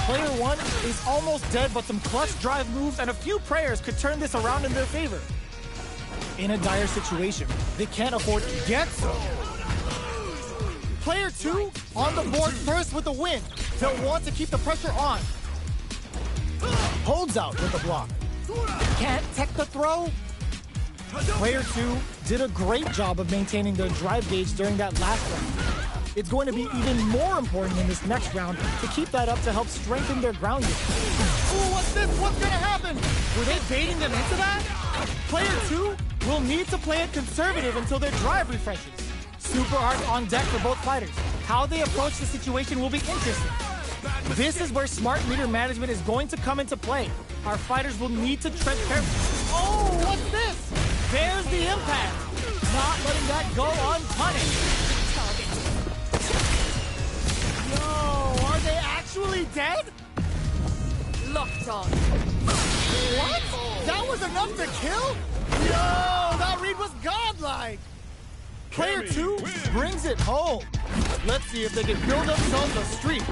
S2: Player 1 is almost dead, but some clutch drive moves and a few prayers could turn this around in their favor. In a dire situation, they can't afford to get so. Player 2 on the board first with the win. They'll want to keep the pressure on. Holds out with the block. Can't tech the throw. Player 2 did a great job of maintaining their drive gauge during that last round. It's going to be even more important in this next round to keep that up to help strengthen their ground game. Ooh, what's this? What's gonna happen? Were they baiting them into that? Player 2 will need to play it conservative until their drive refreshes. Super art on deck for both fighters. How they approach the situation will be interesting. This is where smart meter management is going to come into play. Our fighters will need to tread carefully. Oh, what's this? There's the impact. Not letting that go unpunished. Yo, are they actually dead?
S4: Locked on.
S2: What? That was enough to kill? Yo, that read was godlike. Player 2 brings it home. Let's see if they can build themselves a streak.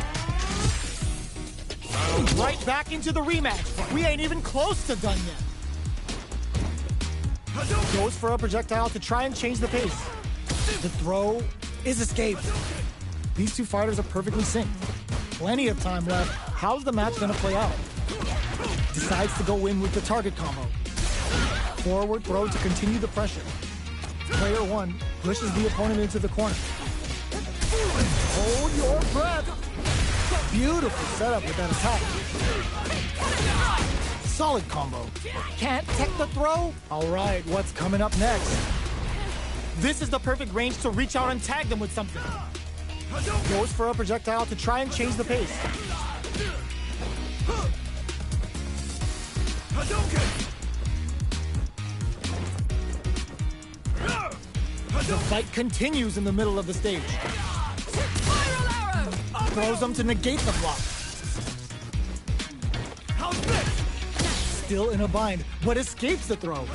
S2: Right back into the rematch. We ain't even close to done yet. Goes for a projectile to try and change the pace. The throw is escaped. These two fighters are perfectly synced. Plenty of time left. How's the match gonna play out? Decides to go in with the target combo. Forward throw to continue the pressure. Player 1 pushes the opponent into the corner. Hold your breath. Beautiful setup with that attack. Solid combo. Can't tech the throw? All right, what's coming up next? This is the perfect range to reach out and tag them with something. Goes for a projectile to try and change the pace. The fight continues in the middle of the stage. Throws them to negate the block. Still in a bind, but escapes the throw.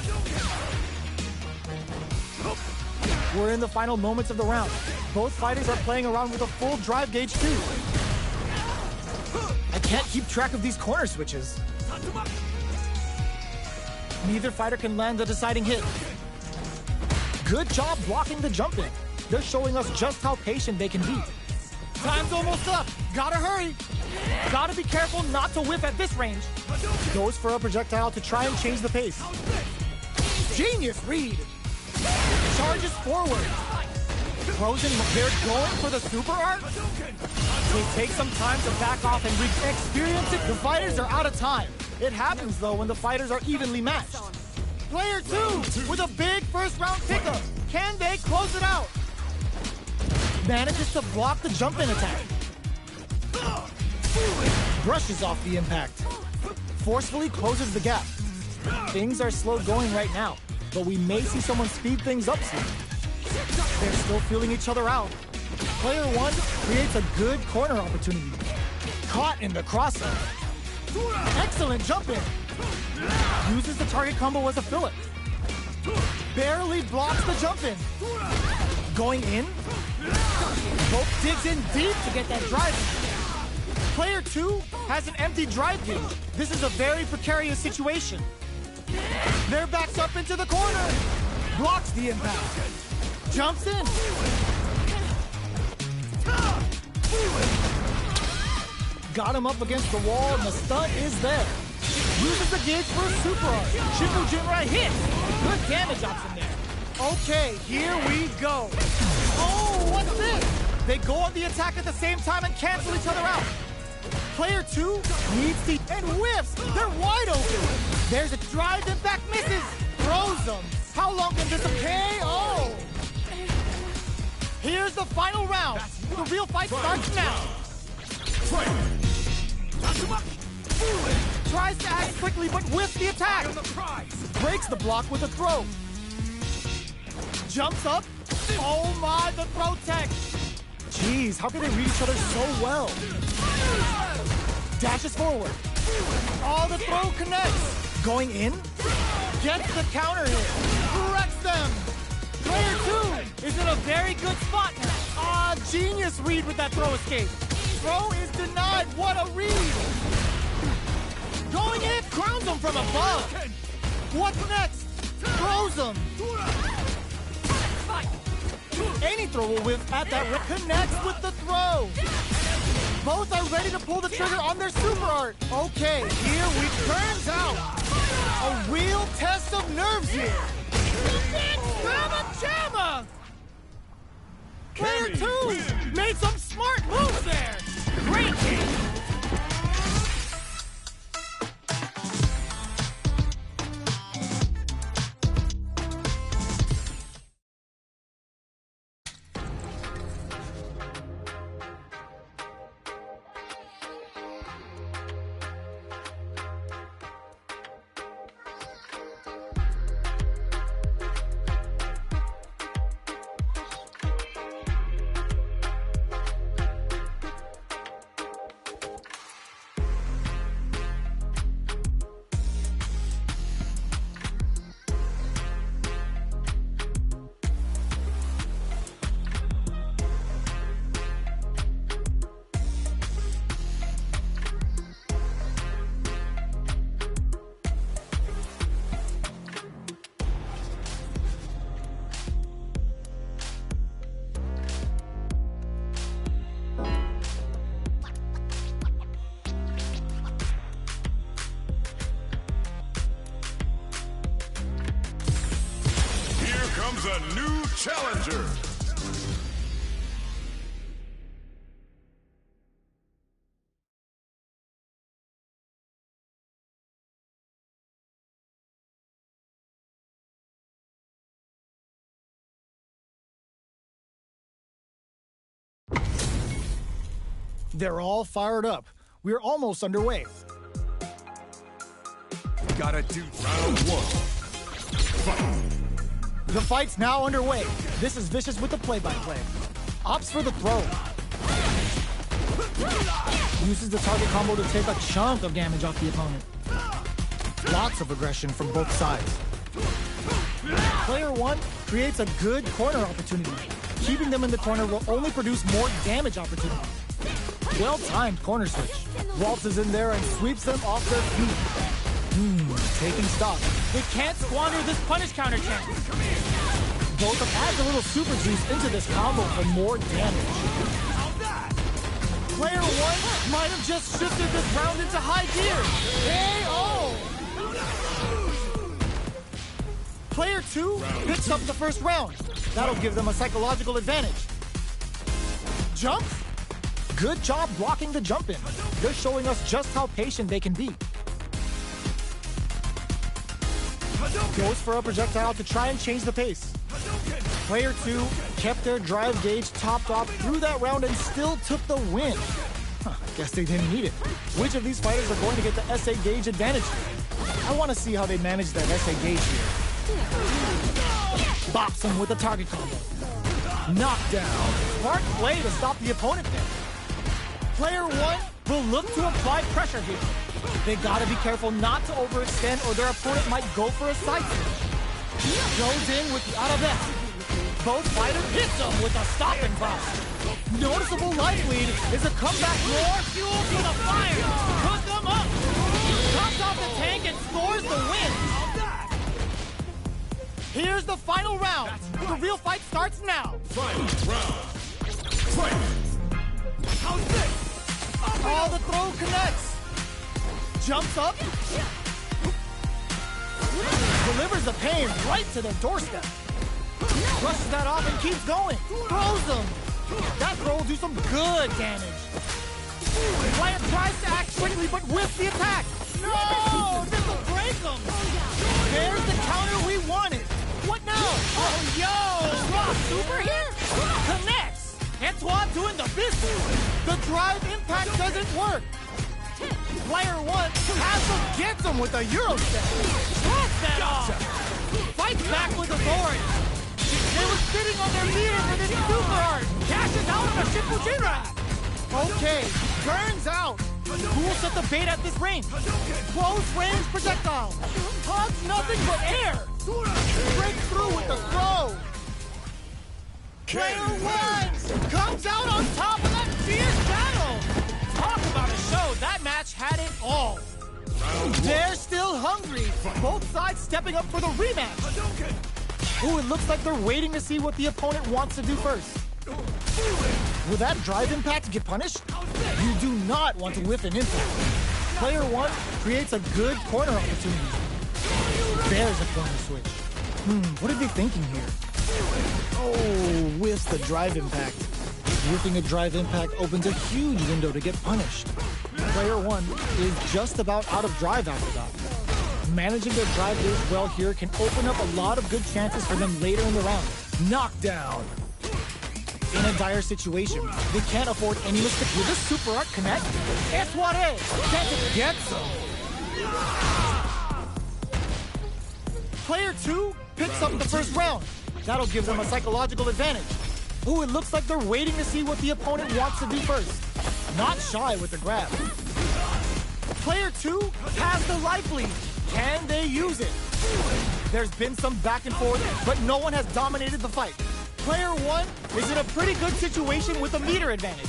S2: We're in the final moments of the round. Both fighters are playing around with a full drive gauge too. I can't keep track of these corner switches. Neither fighter can land the deciding hit. Good job blocking the jump in. They're showing us just how patient they can be. Time's almost up. Gotta hurry. Gotta be careful not to whiff at this range. Goes for a projectile to try and change the pace. Genius read. Charges forward. Throws in. They're going for the super art. They take some time to back off and experience it. The fighters are out of time. It happens though when the fighters are evenly matched. Player 2 with a big first round pickup. Can they close it out? Manages to block the jump-in attack. Brushes off the impact. Forcefully closes the gap. Things are slow going right now, but we may see someone speed things up soon. They're still feeling each other out. Player 1 creates a good corner opportunity. Caught in the crosser. Excellent jump-in. Uses the target combo as a filler. Barely blocks the jump-in. Going in. Both digs in deep to get that drive. Player 2 has an empty drive gauge. This is a very precarious situation. Their backs up into the corner. Blocks the impact. Jumps in. Got him up against the wall and the stun is there. Uses the gauge for a super art. Shibujinrai hit. Good damage option there. Okay, here we go. Oh, what's this? They go on the attack at the same time and cancel each other out. Player 2 needs the and whiffs. They're wide open. There's a drive impact misses. Throws them. How long can this KO? Here's the final round. The real fight starts now. Tries to act quickly, but whiffs the attack. Breaks the block with a throw. Jumps up. Oh my, the throw tech. Jeez, how can they read each other so well? Dashes forward. Oh, the throw connects. Going in. Gets the counter hit. Wrecks them. Player 2 is in a very good spot now. Ah, genius read with that throw escape. Throw is denied. What a read. Going in, crowns him from above. What's next? Throws him. Any throw will whiff at that. Connects with the throw. Both are ready to pull the trigger on their super art. Okay, here we turns out. A real test of nerves here. Jamma! Player 2 made some smart moves there. Great game.
S1: comes a new challenger.
S2: They're all fired up. We're almost underway.
S1: Gotta do round one. Fight.
S2: The fight's now underway. This is Vicious with the play-by-play. Opts for the throw. Uses the target combo to take a chunk of damage off the opponent. Lots of aggression from both sides. Player one creates a good corner opportunity. Keeping them in the corner will only produce more damage opportunities. Well-timed corner switch. Waltzes in there and sweeps them off their feet. Taking stock.
S3: They can't squander this punish counter chance.
S2: Both adds a little super juice into this combo for more damage. Player one might have just shifted this round into high gear. KO! Player two picks up the first round. That'll give them a psychological advantage. Jump? Good job blocking the jump in. They're showing us just how patient they can be. Goes for a projectile to try and change the pace. Player two kept their drive gauge topped off through that round and still took the win. Guess they didn't need it. Which of these fighters are going to get the SA gauge advantage? I want to see how they manage that SA gauge here. Bops him with a target combo. Knockdown. Smart play to stop the opponent there. Player one will look to apply pressure here. They gotta be careful not to overextend or their opponent might go for a side switch. Goes in with the arabesque. Both fighters hit them with a stop and cross. Noticeable life lead is a comeback. More fuel to the fire. Cook them up. Comes off the tank and scores the win. Here's the final round. The real fight starts now.
S1: Final round. Fight.
S2: How's this? Oh, the throw connects. Jumps up. Delivers the pain right to their doorstep. Brushes that off and keeps going. Throws them. That throw will do some good damage. Wyatt tries to act quickly but whiffs the attack. No! This will break them. There's the counter we wanted. What now? Oh, yo! Rock super here? Connects. Antoine doing the business. The drive impact doesn't work. Player one has them, gets him with a Euro step. Blocks that off. Fights back with authority. They were sitting on their leader for this super art. Cashes out on a Shippujira. Okay, burns out. Who will set the bait at this range? Close range projectile. Hugs nothing but air. Breaks through with the throw. Player one comes out on top of that fierce battle. Talk about a show. That match had it all. They're still hungry. Both sides stepping up for the rematch. Ooh, it looks like they're waiting to see what the opponent wants to do first. Will that drive impact get punished? You do not want to whiff an impact. Player one creates a good corner opportunity. There's a corner switch. What are they thinking here? Oh, whiffs the drive impact. Whiffing a drive impact opens a huge window to get punished. Player one is just about out of drive after that. Managing their drive gauge well here can open up a lot of good chances for them later in the round. Knockdown. In a dire situation, they can't afford any mistake. Will this super art connect? Esware! That gets them. Player two picks up the first round. That'll give them a psychological advantage. Ooh, it looks like they're waiting to see what the opponent wants to do first. Not shy with the grab. Player two has the life lead. Can they use it? There's been some back and forth, but no one has dominated the fight. Player one is in a pretty good situation with a meter advantage.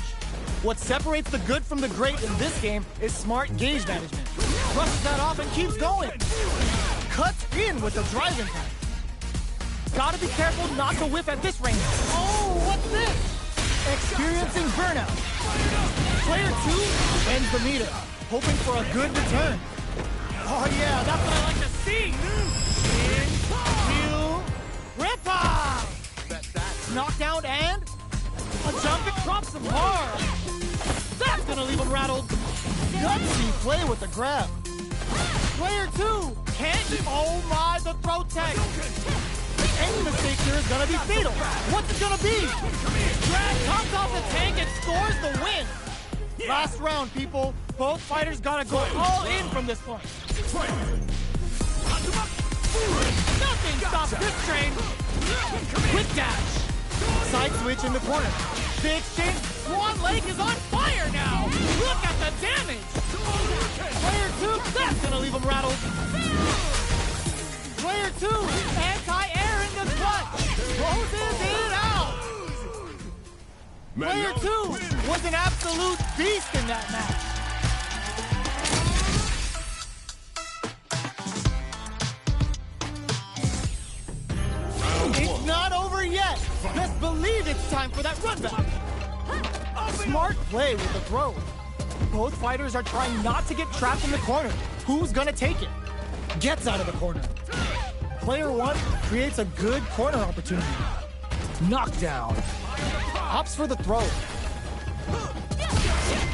S2: What separates the good from the great in this game is smart gauge management. Brushes that off and keeps going. Cuts in with the drive impact. Gotta be careful not to whiff at this range. Oh, what's this? Experiencing burnout. Player two ends the meter, hoping for a good return. Oh yeah, that's what I like to see. In, view, rip-off! jump and drops him hard. That's gonna leave him rattled. Gutsy play with the grab. Player 2 can't. Oh my, the throw tech. Any mistake here is gonna be fatal. What's it gonna be? Grab comes off the tank and scores the win. Last round, people. Both fighters gotta go all in from this point. Nothing stops this train. Quick dash. Side switch in the corner. The exchange. Swan Lake is on fire now. Look at the damage. Player 2, that's gonna leave him rattled. Player 2, anti-air in the clutch. Closes it out. Player 2 was an absolute beast in that match. It's not over yet. Best believe it's time for that run back. Smart play with the throw. Both fighters are trying not to get trapped in the corner. Who's gonna take it? Gets out of the corner. Player 1 creates a good corner opportunity. Knockdown. Opts for the throw.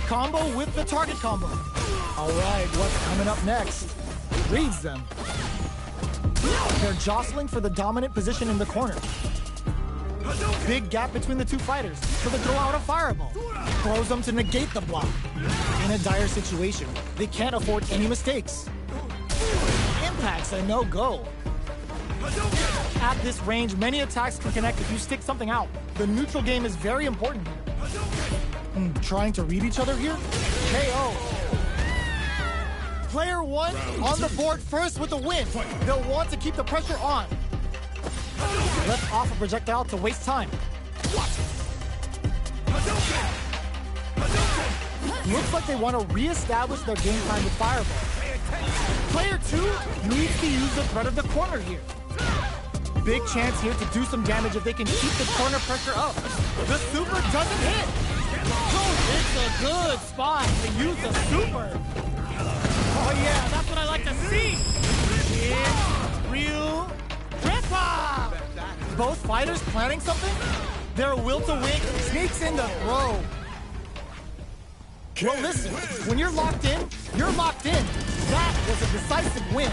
S2: Combo with the target combo. All right, what's coming up next? Reads them. They're jostling for the dominant position in the corner. Big gap between the two fighters, so they throw out a fireball. Throws them to negate the block. In a dire situation, they can't afford any mistakes. Impact's a no-go. At this range, many attacks can connect if you stick something out. The neutral game is very important here. Trying to read each other here? KO. Player 1 on the board first with the win. They'll want to keep the pressure on. Left off a projectile to waste time. Looks like they want to re-establish their game time with Fireball. Player 2 needs to use the threat of the corner here. Big chance here to do some damage if they can keep the corner pressure up. The super doesn't hit. Oh, it's a good spot to use the super. Oh yeah, that's what I like to see. It's real grandpa. Both fighters planning something? Their will to win sneaks in the throw. Well, listen, when you're locked in, you're locked in. That was a decisive win.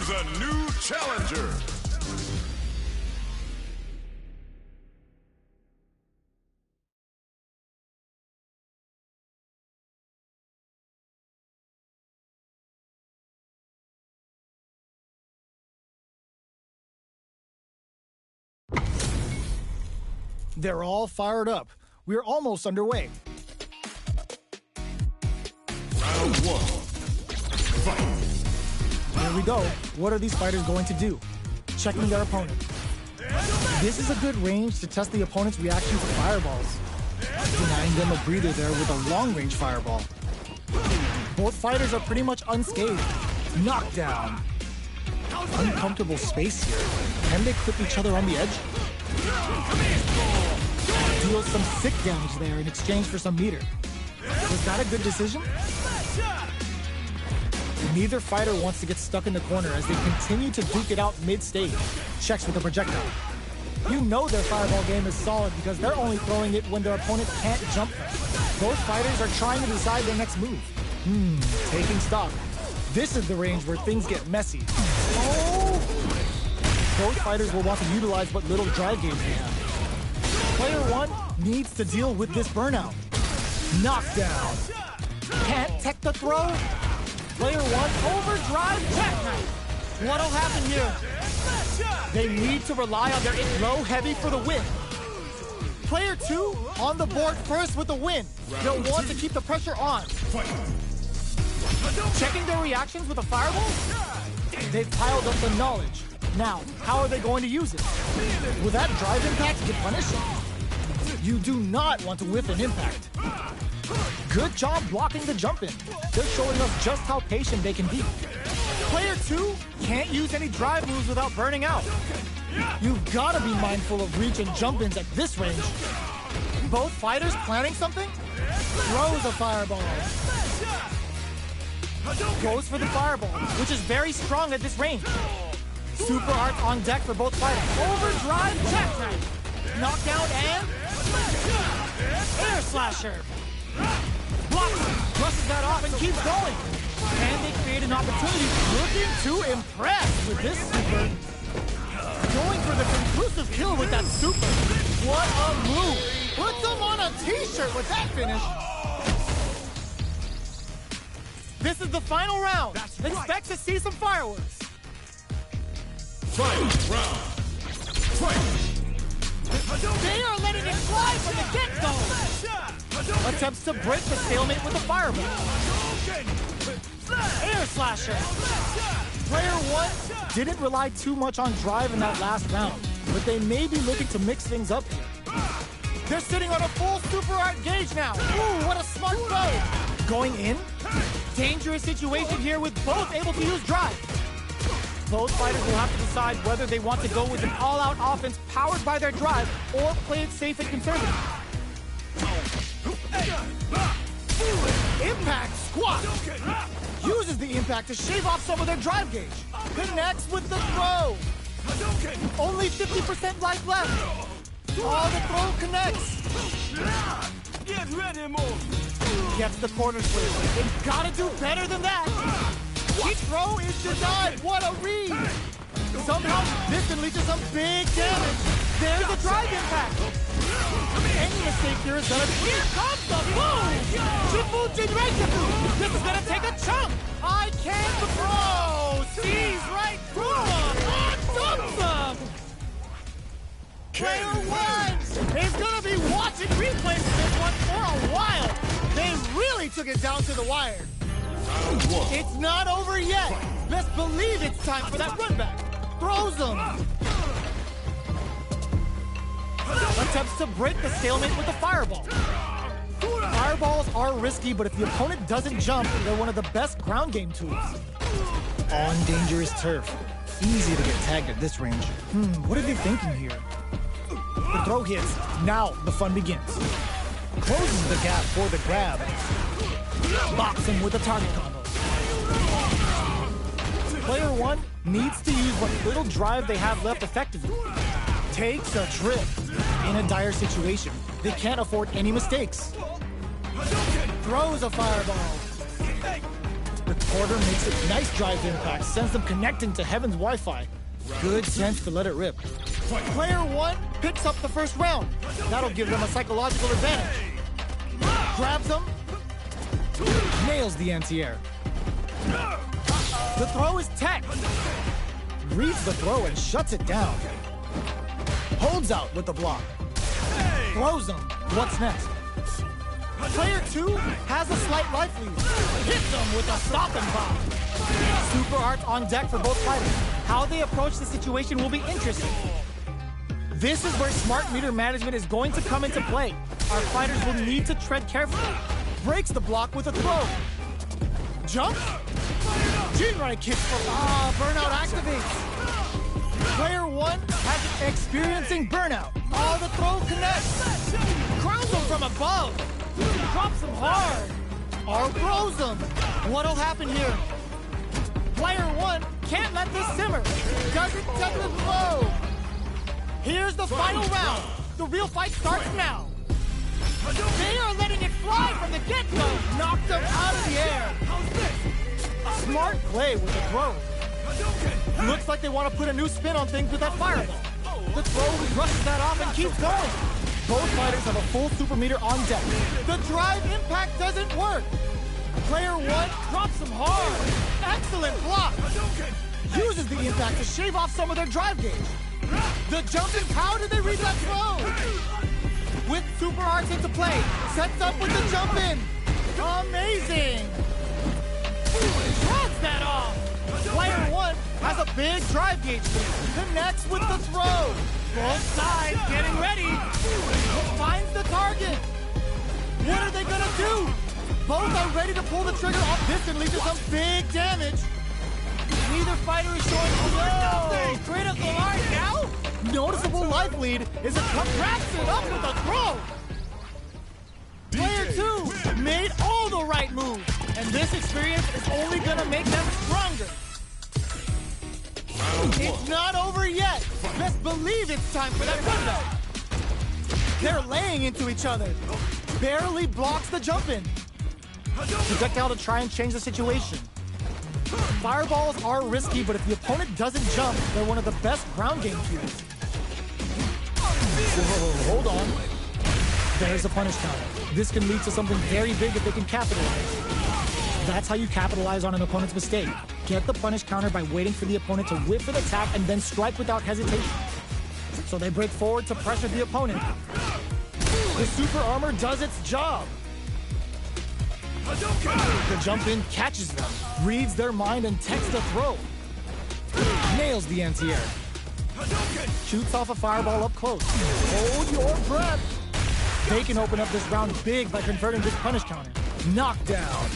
S1: Choose a new challenger.
S2: They're all fired up. We're almost underway.
S1: Round one. Fight.
S2: Here we go. What are these fighters going to do? Checking their opponent. This is a good range to test the opponent's reaction to fireballs. Denying them a breather there with a long-range fireball. Both fighters are pretty much unscathed. Knockdown. Uncomfortable space here. Can they clip each other on the edge? Deals some sick damage there in exchange for some meter. Was that a good decision? Neither fighter wants to get stuck in the corner as they continue to duke it out mid-stage. Checks with a projectile. You know their fireball game is solid because they're only throwing it when their opponent can't jump them. Both fighters are trying to decide their next move. Taking stock. This is the range where things get messy. Oh! Both fighters will want to utilize what little drive gauge they have. Player one needs to deal with this burnout. Knockdown. Can't tech the throw. Player one, overdrive jackknife. What'll happen here? They need to rely on their low heavy for the win. Player two on the board first with the win. They'll want to keep the pressure on. Checking their reactions with a fireball? They've piled up the knowledge. Now, how are they going to use it? Will that drive impact get punished? You do not want to whiff an impact. Good job blocking the jump in. They're showing us just how patient they can be. Player two can't use any drive moves without burning out. You've got to be mindful of reach and jump ins at this range. Both fighters planning something? Throws a fireball. Goes for the fireball, which is very strong at this range. Super art on deck for both fighters. Overdrive jackknife. Knockdown and air slasher. Blocks, brushes that off and keeps going. And they create an opportunity, looking to impress with this super. Going for the conclusive kill with that super. What a move. Puts them on a t-shirt with that finish. This is the final round. Expect to see some fireworks.
S1: Fight round. Fight.
S2: They are letting it fly from the get-go. Attempts to break the stalemate with a fireball. Air slasher. Player one didn't rely too much on drive in that last round, but they may be looking to mix things up here. They're sitting on a full super art gauge now. Ooh, what a smart throw. Going in? Dangerous situation here with both able to use drive. Both fighters will have to decide whether they want to go with an all-out offense powered by their drive or play it safe and conservative. Impact squat. Uses the impact to shave off some of their drive gauge. Connects with the throw. Only 50% life left. Oh, the throw connects.
S1: Get ready, move.
S2: Gets the corner swing. They've got to do better than that. Each throw is denied. What a read. Somehow, this can lead to some big damage. There's the drive impact. Any mistake here is gonna be... Here comes the boom! Triple generation! This is gonna take a chunk! I can't throw! Sees right through him! Awesome! Player one is gonna be watching replays of this one for a while. They really took it down to the wire. It's not over yet. Best believe it's time for that run back. Throws him. Attempts to break the stalemate with a fireball. Fireballs are risky, but if the opponent doesn't jump, they're one of the best ground game tools. On dangerous turf. Easy to get tagged at this range. What are they thinking here? The throw hits. Now the fun begins. Closes the gap for the grab. Box him with a target combo. Player one needs to use what little drive they have left effectively. Takes a trip. In a dire situation, they can't afford any mistakes. Throws a fireball. The quarter makes it nice drive impact, sends them connecting to Heaven's Wi-Fi. Good sense to let it rip. Player 1 picks up the first round. That'll give them a psychological advantage. Grabs them, nails the anti-air. The throw is tech. Reads the throw and shuts it down. Holds out with the block. Throws them. What's next? Player 2 has a slight life lead. Hits them with a stop and pop. Super arts on deck for both fighters. How they approach the situation will be interesting. This is where smart meter management is going to come into play. Our fighters will need to tread carefully. Breaks the block with a throw. Jump. Jinrai kicks for burnout activates. Player 1 has experiencing burnout. The throw connects. Crowns him from above. Drops him hard. Throws him. What'll happen here? Player 1 can't let this simmer. Doesn't take the blow. Here's the final round. The real fight starts now. They are letting it fly from the get-go. Knocked them out of the air. Smart play with the throw. Looks like they want to put a new spin on things with that fireball. The throw brushes that off and keeps going. Both fighters have a full super meter on deck. The drive impact doesn't work. Player 1 drops him hard. Excellent block. Uses the impact to shave off some of their drive gauge. The jump in. How did they read that throw? With super arts into play. Sets up with the jump in. Amazing. Drops that off. Player 1 has a big drive gauge lead. Connects with the throw. Both sides getting ready. Finds the target. What are they gonna do? Both are ready to pull the trigger off. This can lead to some big damage. Neither fighter is showing critical art now. Noticeable life lead is a wraps it up with a throw. Player 2 made all the right moves, and this experience is only gonna make them stronger. It's not over yet. Best believe it's time for that rundown. They're laying into each other. Barely blocks the jump in. Projectile to try and change the situation. Fireballs are risky, but if the opponent doesn't jump, they're one of the best ground game cues. Whoa, hold on. There's a punish counter. This can lead to something very big if they can capitalize. That's how you capitalize on an opponent's mistake. Get the punish counter by waiting for the opponent to whiff an attack and then strike without hesitation. So they break forward to pressure the opponent. The super armor does its job. The jump in catches them, reads their mind and techs the throw. Nails the anti-air. Shoots off a fireball up close. Hold your breath. They can open up this round big by converting this punish counter. Knockdown.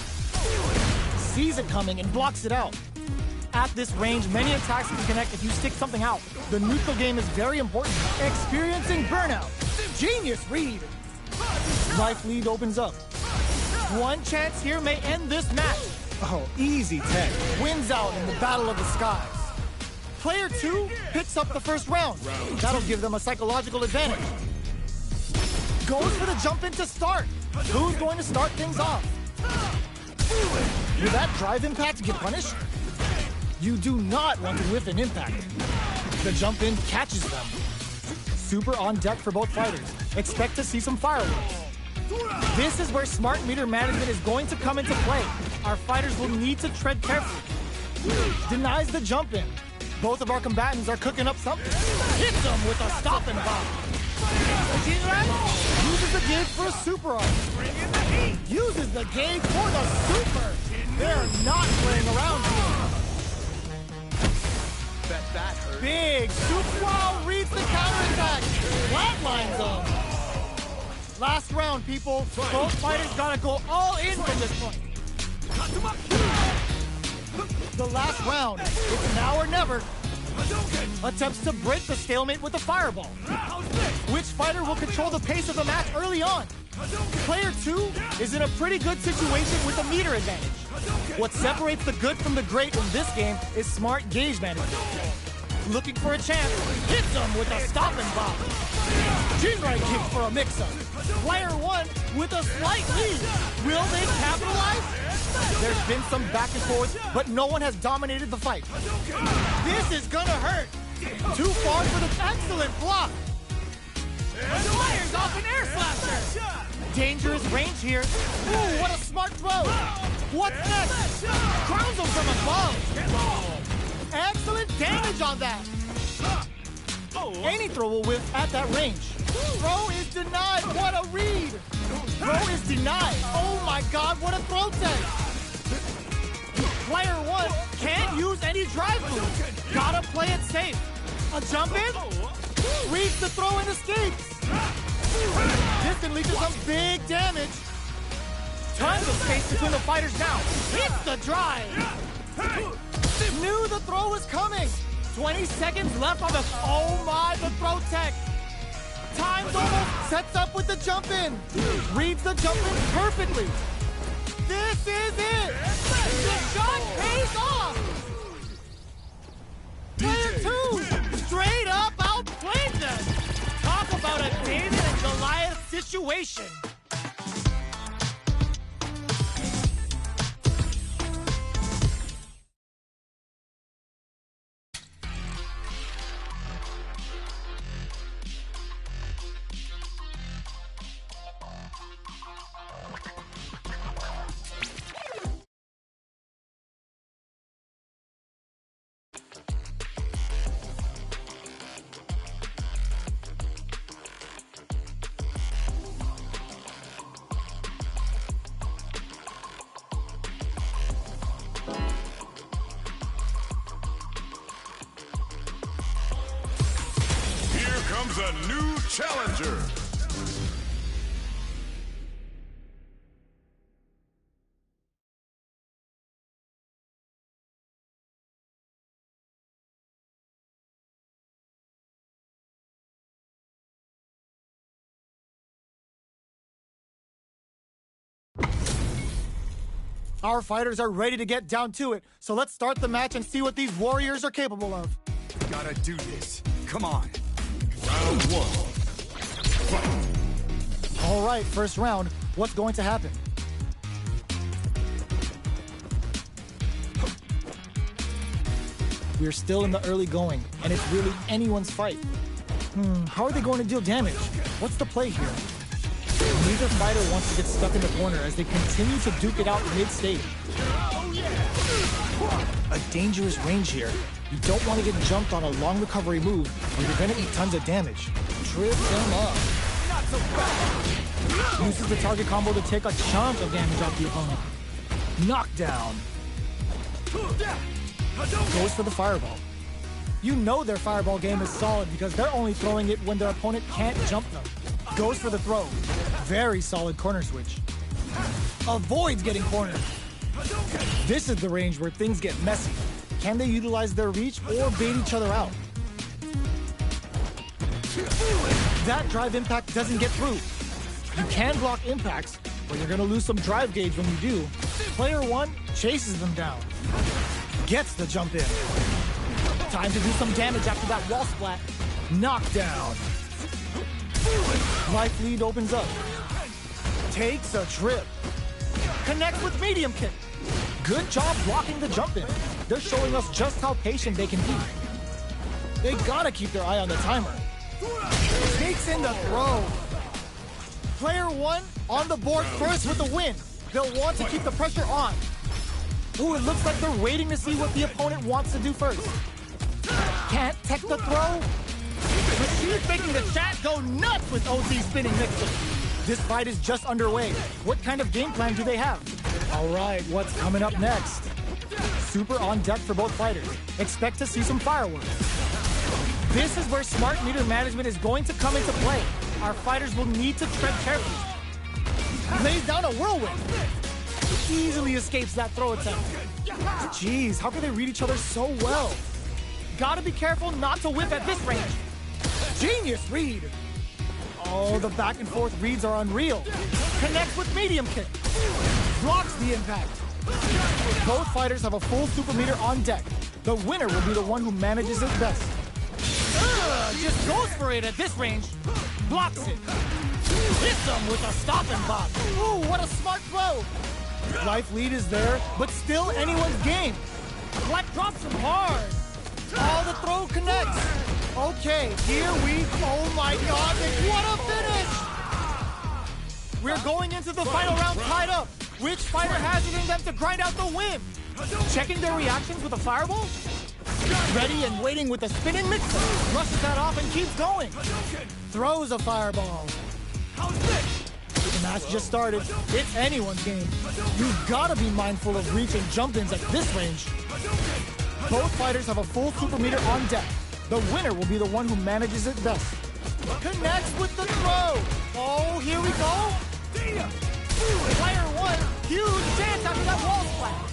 S2: Sees it coming and blocks it out. At this range, many attacks can connect if you stick something out. The neutral game is very important. Experiencing burnout. Genius read. Life lead opens up. One chance here may end this match. Easy tech. Wins out in the battle of the skies. Player 2 picks up the first round. That'll give them a psychological advantage. Goes for the jump in to start. Who's going to start things off? Will that drive impact get punished? You do not want to whiff an impact. The jump in catches them. Super on deck for both fighters. Expect to see some fireworks. This is where smart meter management is going to come into play. Our fighters will need to tread carefully. Denies the jump in. Both of our combatants are cooking up something. Hits them with a stop and pop. Uses the gauge for a super arm. Uses the gauge for the super. They're not playing around here.
S1: Bet that hurt.
S2: Big super wow reads the counterattack. Flatlines them. Last round, people. Both fighters gotta go all in from this point. The last round. It's now or never. Attempts to break the stalemate with a fireball. Which fighter will control the pace of the match early on? Player 2 is in a pretty good situation with a meter advantage. What separates the good from the great in this game is smart gauge management. Looking for a chance, hits them with a stop and pop. Jinrai kicks for a mix-up. Player 1 with a slight lead. Will they capitalize? There's been some back and forth, but no one has dominated the fight. This is gonna hurt. Too far for the excellent block.
S3: Fires off an air slasher!
S2: Dangerous range here. Ooh, what a smart throw. What's next? Crowns him from above. Excellent damage on that. Any throw will whiff at that range. Throw is denied. What a read. Throw is denied. Oh my God, what a throw tech. Player one can't use any drive move. Gotta play it safe. A jump in? Reads the throw and escapes. This can lead to some big damage. Tons of space between the fighters now. Hits the drive. Knew the throw was coming. 20 seconds left on the... Oh my, the throw tech. Time's almost. Sets up with the jump in. Reads the jump in perfectly. This is it. The shot pays off. Player two straight up outplayed them. Talk about a David and Goliath situation.
S1: Comes a new challenger.
S2: Our fighters are ready to get down to it, so let's start the match and see what these warriors are capable of.
S1: Gotta do this. Come on. Round one.
S2: All right, first round. What's going to happen? We're still in the early going, and it's really anyone's fight. How are they going to deal damage? What's the play here? Neither fighter wants to get stuck in the corner as they continue to duke it out mid-stage. A dangerous range here. You don't want to get jumped on a long recovery move or you're going to eat tons of damage. Trip them up. Not so fast. Uses the target combo to take a chunk of damage off the opponent. Knockdown. Goes for the fireball. You know their fireball game is solid because they're only throwing it when their opponent can't jump them. Goes for the throw. Very solid corner switch. Avoids getting cornered. This is the range where things get messy. Can they utilize their reach or bait each other out? That drive impact doesn't get through. You can block impacts, but you're gonna lose some drive gauge when you do. Player one chases them down. Gets the jump in. Time to do some damage after that wall splat. Knockdown. Life lead opens up. Takes a trip. Connects with medium kick. Good job blocking the jump in. They're showing us just how patient they can be. They gotta keep their eye on the timer. Takes in the throw. Player one on the board first with the win. They'll want to keep the pressure on. Ooh, it looks like they're waiting to see what the opponent wants to do first. Can't tech the throw. She's making the chat go nuts with OZ spinning mixer. This fight is just underway. What kind of game plan do they have? All right, what's coming up next? Super on deck for both fighters. Expect to see some fireworks. This is where smart meter management is going to come into play. Our fighters will need to tread carefully. Lays down a whirlwind. Easily escapes that throw attempt. Jeez, how can they read each other so well? Gotta be careful not to whip at this range. Genius read. Oh, the back and forth reads are unreal. Connects with medium kick. Blocks the impact. Both fighters have a full super meter on deck. The winner will be the one who manages it best. Just goes for it at this range. Blocks it. Hits them with a stop and bop. Ooh, what a smart throw. Life lead is there, but still anyone's game. Black drops him hard. Oh, the throw connects. Okay, here we go. Oh my God, what a finish! We're going into the final round tied up. Which fighter has it in them to grind out the win? Checking their reactions with a fireball? Ready and waiting with a spinning mixer. Rushes that off and keeps going. Throws a fireball. The match just started. It's anyone's game. You've got to be mindful of reach and jump-ins at this range. Both fighters have a full super meter on deck. The winner will be the one who manages it best. Connects with the throw. Oh, here we go. Player one, huge chance after that wall splash.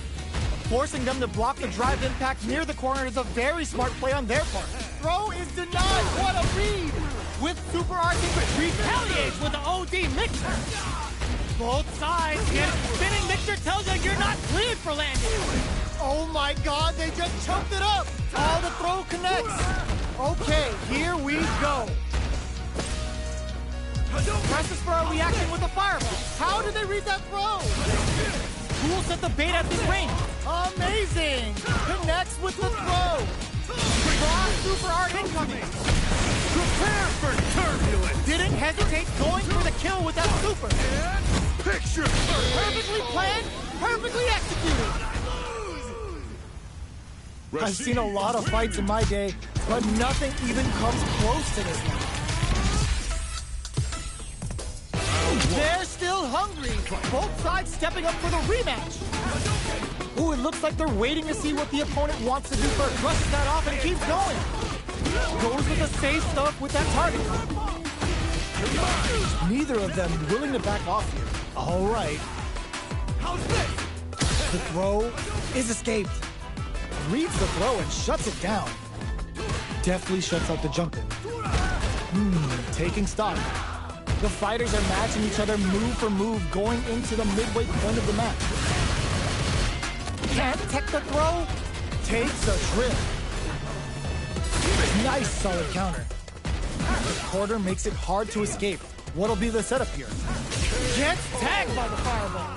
S2: Forcing them to block the drive impact near the corner is a very smart play on their part. Throw is denied. What a read. With super arcing, retaliates with the OD mixer. Both sides get spinning mixer tells you you're not cleared for landing. Oh my God, they just choked it up. Oh, the throw connects. Okay, here we go. Presses for a reaction with a fireball. How did they read that throw? Who will set the bait at this range? Amazing! Connects with the throw. Cross super art incoming.
S1: Prepare for turbulence!
S2: Didn't hesitate going for the kill with that super.
S1: Picture
S2: Perfectly planned, perfectly executed. I've seen a lot of fights in my day, but nothing even comes close to this one. They're still hungry. Both sides stepping up for the rematch. Ooh, it looks like they're waiting to see what the opponent wants to do first. Brushes that off and keeps going. Goes with the safe stuff with that target. Neither of them willing to back off here. All right. The throw is escaped. Reads the throw and shuts it down. Deftly shuts out the jump in. Taking stock. The fighters are matching each other move for move going into the midway point of the match. Can't tech the throw. Takes a trip. Nice solid counter. The quarter makes it hard to escape. What'll be the setup here? Gets tagged by the fireball.